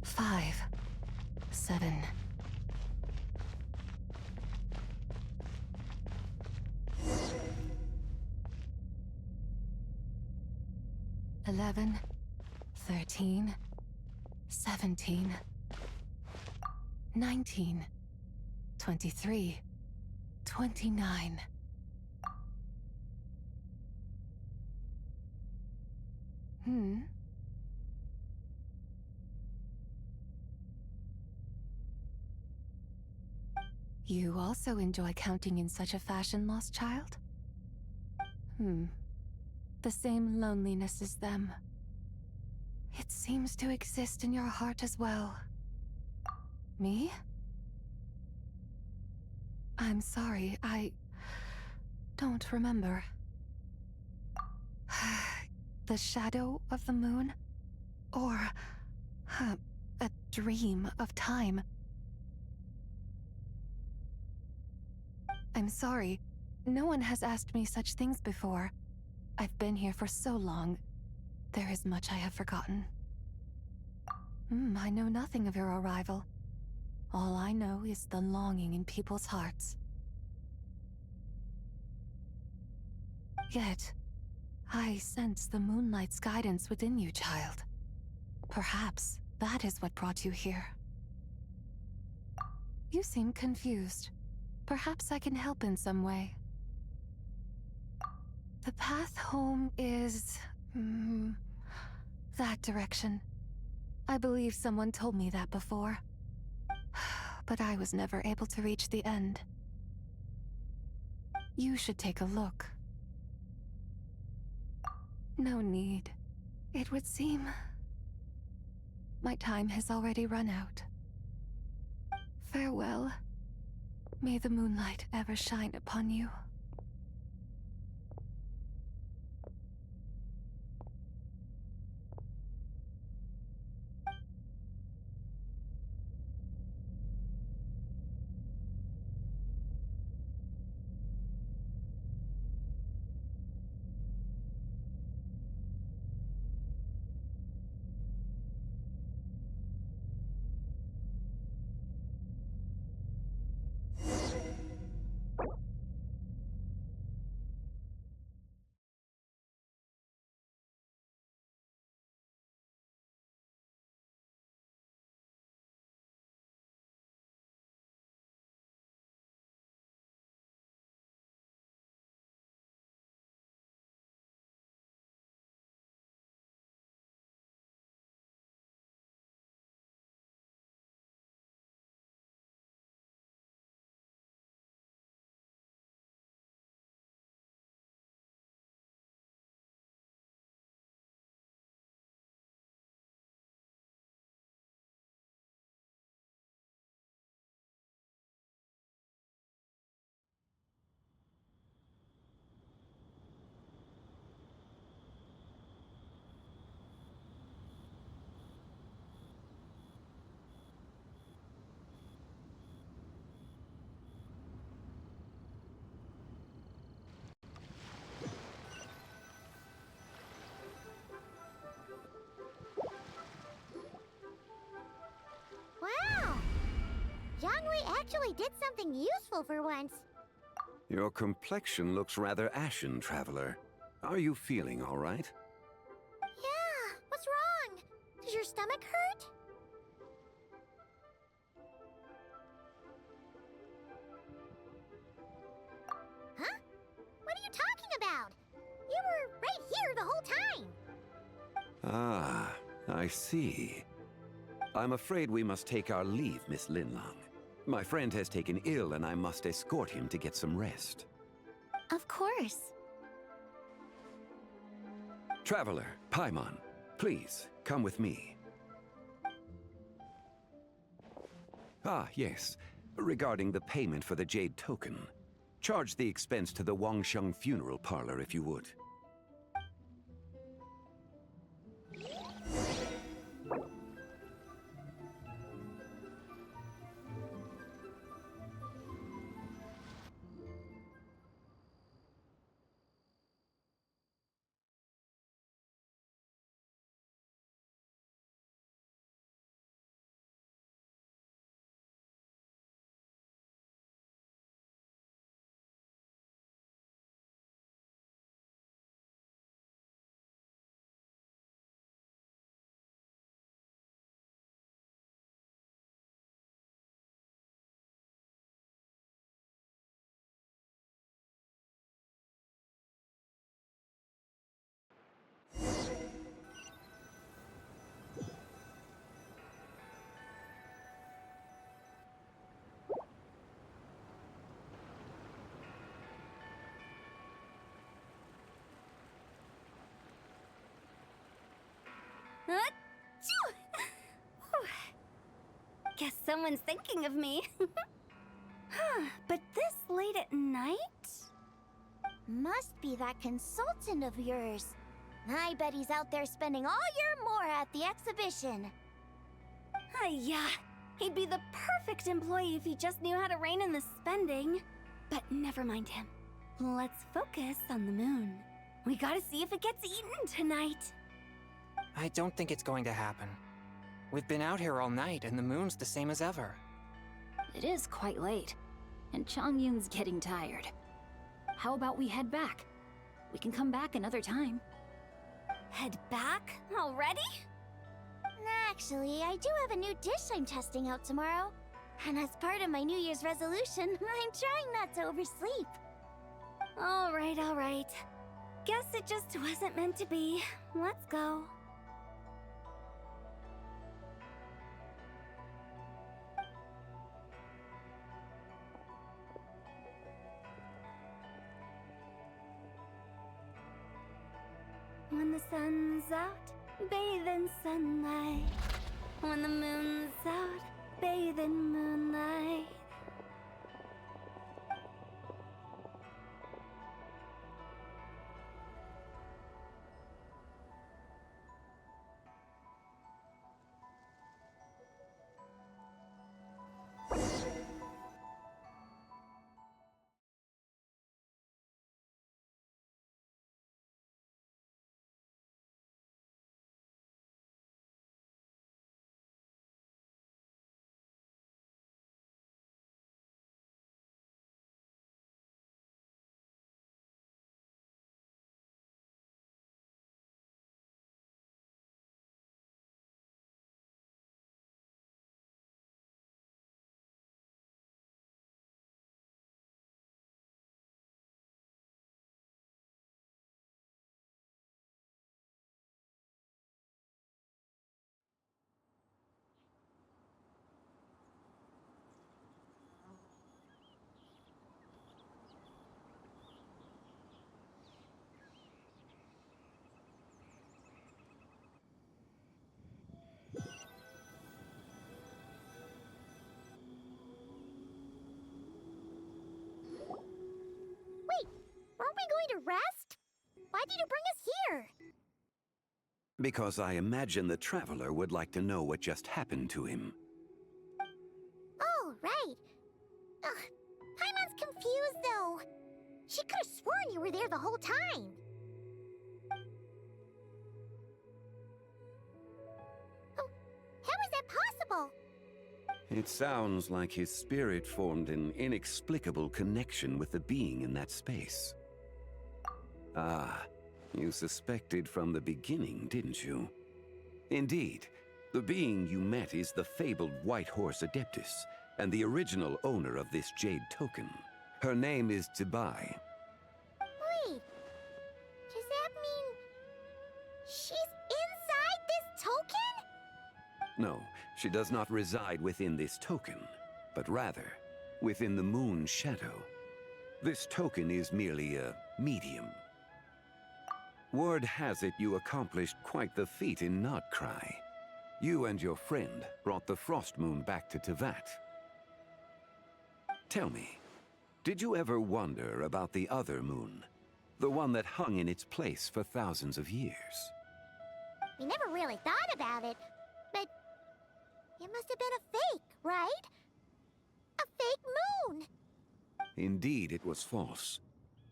5, 7. $11, 13, 17, 19, 23, 29. You also enjoy counting in such a fashion, lost child? The same loneliness as them. It seems to exist in your heart as well. Me? I'm sorry, I don't remember. The shadow of the moon? Or a dream of time? I'm sorry. No one has asked me such things before. I've been here for so long. There is much I have forgotten. I know nothing of your arrival. All I know is the longing in people's hearts. Yet, I sense the moonlight's guidance within you, child. Perhaps that is what brought you here. You seem confused. Perhaps I can help in some way. The path home is... that direction. I believe someone told me that before. But I was never able to reach the end. You should take a look. No need. It would seem... my time has already run out. Farewell. May the moonlight ever shine upon you. I actually did something useful for once. Your complexion looks rather ashen, Traveler. Are you feeling all right? Yeah, what's wrong? Does your stomach hurt? Huh? What are you talking about? You were right here the whole time. Ah, I see. I'm afraid we must take our leave, Miss Linlong. My friend has taken ill and I must escort him to get some rest. Of course. Traveler, Paimon, please, come with me. Ah, yes. Regarding the payment for the Jade Token. Charge the expense to the Wangsheng Funeral Parlor if you would. Achoo! Whew. Guess someone's thinking of me. Huh, but this late at night? Must be that consultant of yours. I bet he's out there spending all year more at the exhibition. Yeah, he'd be the perfect employee if he just knew how to rein in the spending. But never mind him. Let's focus on the moon. We gotta see if it gets eaten tonight. I don't think it's going to happen. We've been out here all night, and the moon's the same as ever. It is quite late, and Chongyun's getting tired. How about we head back? We can come back another time. Head back? Already? Actually, I do have a new dish I'm testing out tomorrow. And as part of my New Year's resolution, I'm trying not to oversleep. All right. Guess it just wasn't meant to be. Let's go. When the sun's out, bathe in sunlight. When the moon's out, bathe in moonlight. Aren't we going to rest? Why did you bring us here? Because I imagine the Traveler would like to know what just happened to him. Oh, right. Ugh, Paimon's confused, though. She could have sworn you were there the whole time. Oh, how is that possible? It sounds like his spirit formed an inexplicable connection with the being in that space. Ah, you suspected from the beginning, didn't you? Indeed, the being you met is the fabled White Horse Adeptus, and the original owner of this jade token. Her name is Zibai. Wait, does that mean she's inside this token? No, she does not reside within this token, but rather within the moon's shadow. This token is merely a medium. Word has it you accomplished quite the feat in Nodcry. You and your friend brought the Frost Moon back to Tevat. Tell me, did you ever wonder about the other moon? The one that hung in its place for thousands of years? We never really thought about it, but it must have been a fake, right? A fake moon! Indeed, it was false.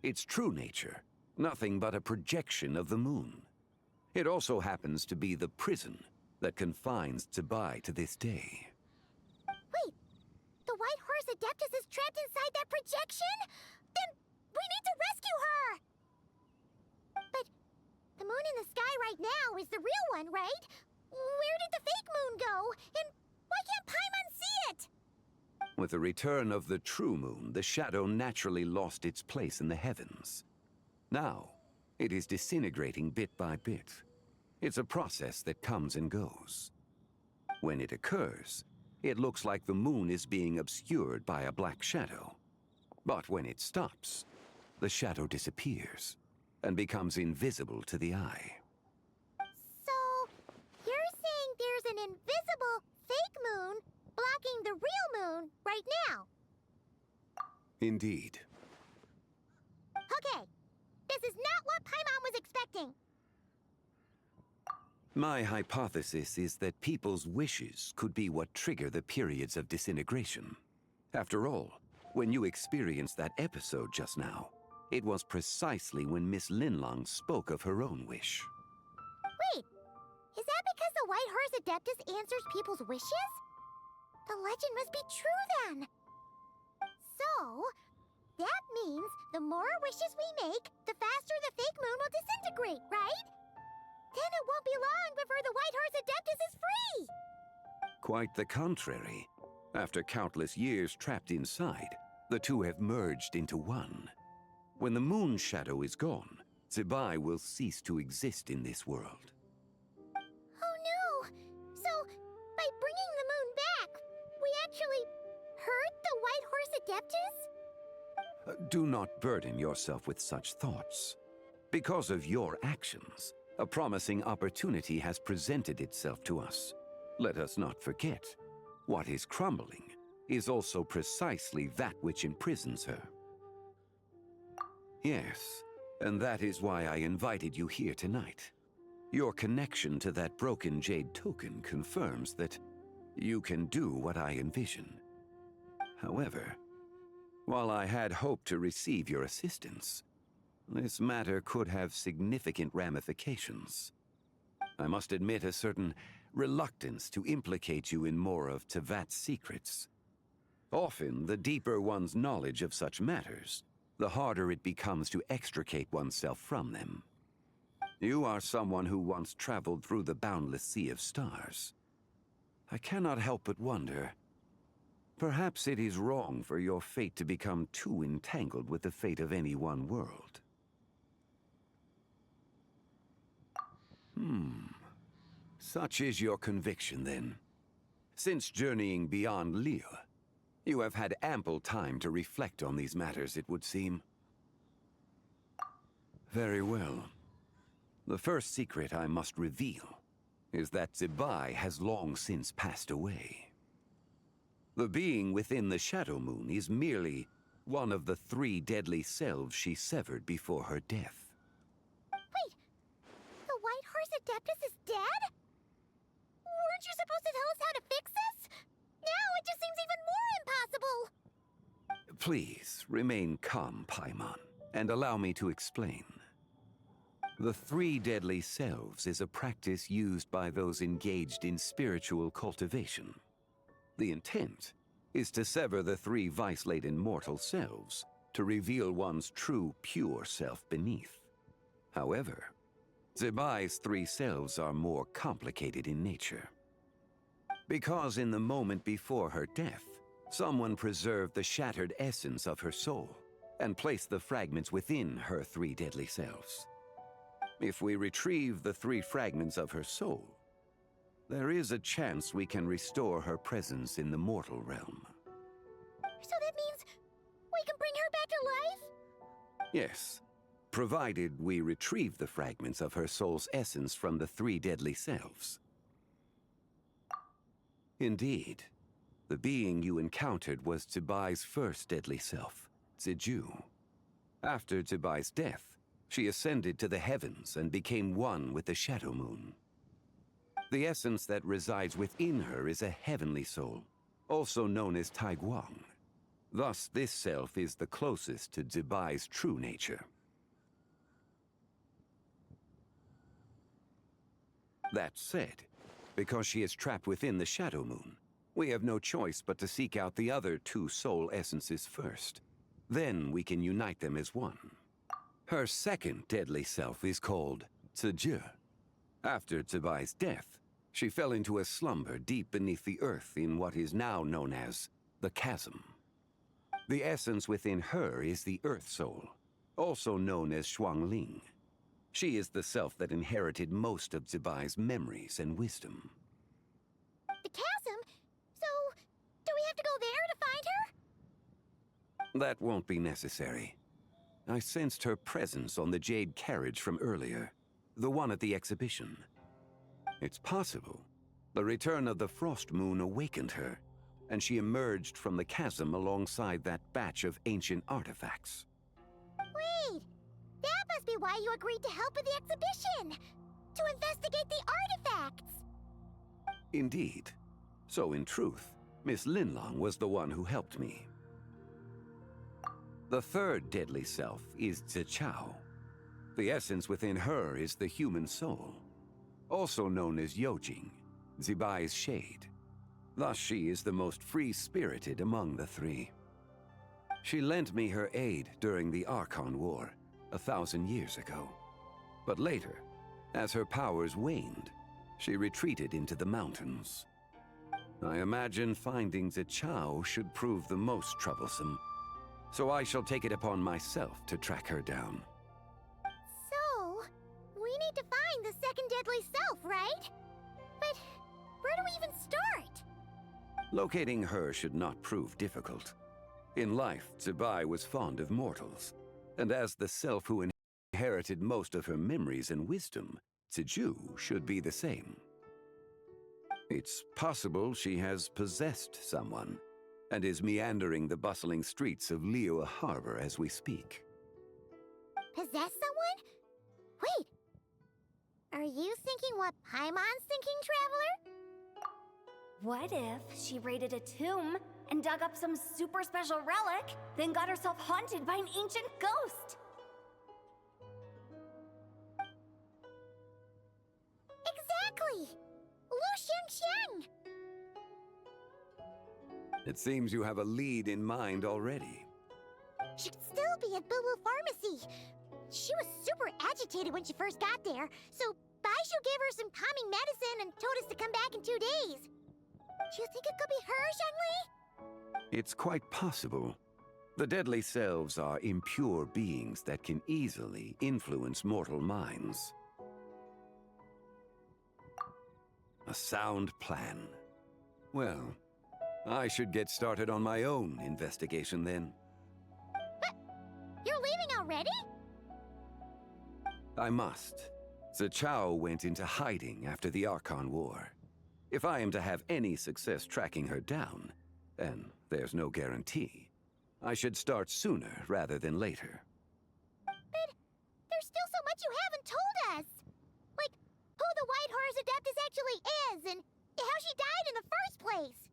Its true nature, nothing but a projection of the moon. It also happens to be the prison that confines Zibai to this day. Wait, the White Horse Adeptus is trapped inside that projection? Then we need to rescue her! But the moon in the sky right now is the real one, right? Where did the fake moon go? And why can't Paimon see it? With the return of the true moon, the shadow naturally lost its place in the heavens. Now, it is disintegrating bit by bit. It's a process that comes and goes. When it occurs, it looks like the moon is being obscured by a black shadow. But when it stops, the shadow disappears and becomes invisible to the eye. So, you're saying there's an invisible fake moon blocking the real moon right now? Indeed. Okay, this is not what Paimon was expecting. My hypothesis is that people's wishes could be what trigger the periods of disintegration. After all, when you experienced that episode just now, it was precisely when Miss Linlong spoke of her own wish. Wait, is that because the White Horse Adeptus answers people's wishes? The legend must be true then. So, that means the more wishes we make, the faster the fake moon will disintegrate, right? Then it won't be long before the White Horse Adeptus is free! Quite the contrary. After countless years trapped inside, the two have merged into one. When the moon shadow is gone, Zibai will cease to exist in this world. Oh no! So, by bringing the moon back, we actually hurt the White Horse Adeptus? Do not burden yourself with such thoughts. Because of your actions, a promising opportunity has presented itself to us. Let us not forget, what is crumbling is also precisely that which imprisons her. Yes, and that is why I invited you here tonight. Your connection to that broken jade token confirms that you can do what I envision. However, while I had hoped to receive your assistance, this matter could have significant ramifications. I must admit a certain reluctance to implicate you in more of Tevat's secrets. Often, the deeper one's knowledge of such matters, the harder it becomes to extricate oneself from them. You are someone who once traveled through the boundless sea of stars. I cannot help but wonder, perhaps it is wrong for your fate to become too entangled with the fate of any one world. Such is your conviction, then. Since journeying beyond Liyue, you have had ample time to reflect on these matters, it would seem. Very well. The first secret I must reveal is that Zibai has long since passed away. The being within the Shadow Moon is merely one of the 3 deadly selves she severed before her death. Wait, the White Horse Adeptus is dead? Weren't you supposed to tell us how to fix this? Now it just seems even more impossible! Please, remain calm, Paimon, and allow me to explain. The 3 deadly selves is a practice used by those engaged in spiritual cultivation. The intent is to sever the three vice-laden mortal selves to reveal one's true, pure self beneath. However, Zebai's three selves are more complicated in nature. Because in the moment before her death, someone preserved the shattered essence of her soul and placed the fragments within her three deadly selves. If we retrieve the three fragments of her soul, there is a chance we can restore her presence in the mortal realm. So that means we can bring her back to life? Yes, provided we retrieve the fragments of her soul's essence from the three deadly selves. Indeed, the being you encountered was Zebai's first deadly self, Ziju. After Zebai's death, she ascended to the heavens and became one with the Shadow Moon. The essence that resides within her is a heavenly soul, also known as Taiguang. Thus, this self is the closest to Zebai's true nature. That said, because she is trapped within the Shadow Moon, we have no choice but to seek out the other two soul essences first. Then we can unite them as one. Her second deadly self is called Ziju. After Zebai's death, she fell into a slumber deep beneath the earth in what is now known as the Chasm. The essence within her is the Earth Soul, also known as Shuangling. She is the self that inherited most of Zebai's memories and wisdom. The chasm? So, do we have to go there to find her? That won't be necessary. I sensed her presence on the jade carriage from earlier, the one at the exhibition. It's possible the return of the Frost Moon awakened her, and she emerged from the chasm alongside that batch of ancient artifacts. Wait! That must be why you agreed to help with the exhibition! To investigate the artifacts! Indeed. So in truth, Miss Linlong was the one who helped me. The third deadly self is Zichao. The essence within her is the human soul, also known as Yojing, Zebai's shade. Thus she is the most free-spirited among the three. She lent me her aid during the Archon War 1,000 years ago. But later, as her powers waned, she retreated into the mountains. I imagine finding Zichao should prove the most troublesome, so I shall take it upon myself to track her down. So, we need to find the second deadly self, right? But where do we even start? Locating her should not prove difficult. In life, Zebai was fond of mortals, and as the self who inherited most of her memories and wisdom, Ziju should be the same. It's possible she has possessed someone, and is meandering the bustling streets of Liyue Harbor as we speak. Possess someone? Wait! Are you thinking what Paimon's thinking, Traveler? What if she raided a tomb and dug up some super special relic, then got herself haunted by an ancient ghost? Exactly! Lu Xiangxiang! It seems you have a lead in mind already. She'd still be at Boo Boo Pharmacy. She was super agitated when she first got there, so Baishu gave her some calming medicine and told us to come back in 2 days. Do you think it could be her, Zhengli? It's quite possible. The deadly selves are impure beings that can easily influence mortal minds. A sound plan. Well, I should get started on my own investigation then. But you're leaving already? I must. Zichao went into hiding after the Archon War. If I am to have any success tracking her down, and there's no guarantee, I should start sooner rather than later. But there's still so much you haven't told us! Like, who the White Horse Adeptus actually is, and how she died in the first place!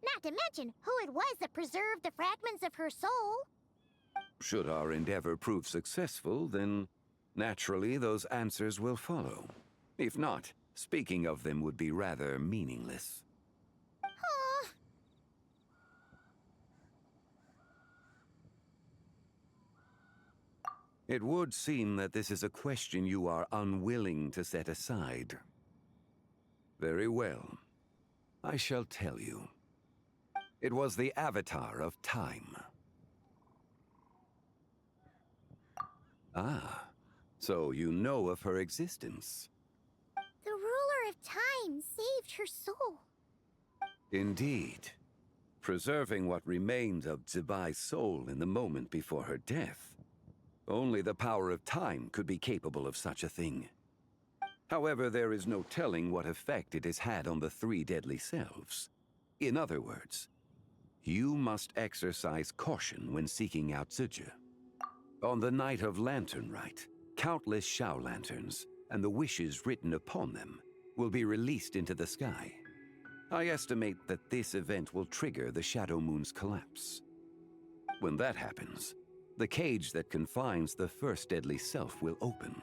Not to mention who it was that preserved the fragments of her soul. Should our endeavor prove successful, then naturally those answers will follow. If not, speaking of them would be rather meaningless. Oh, It would seem that this is a question you are unwilling to set aside. Very well. I shall tell you. It was the Avatar of Time. Ah, so you know of her existence. The ruler of time saved her soul. Indeed. Preserving what remained of Zibai's soul in the moment before her death. Only the power of time could be capable of such a thing. However, there is no telling what effect it has had on the three deadly selves. In other words, you must exercise caution when seeking out Zizhi. On the night of Lanternlit, countless Shao lanterns, and the wishes written upon them, will be released into the sky. I estimate that this event will trigger the Shadow Moon's collapse. When that happens, the cage that confines the first deadly self will open.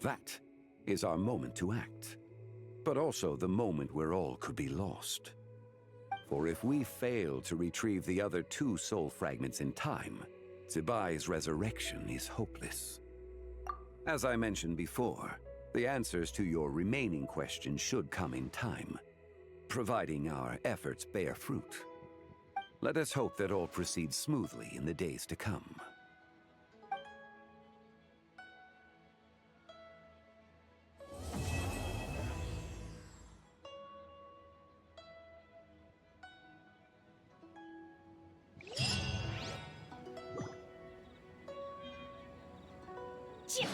That is our moment to act, but also the moment where all could be lost. For if we fail to retrieve the other two soul fragments in time, Zibai's resurrection is hopeless. As I mentioned before, the answers to your remaining questions should come in time, providing our efforts bear fruit. Let us hope that all proceeds smoothly in the days to come. Phew!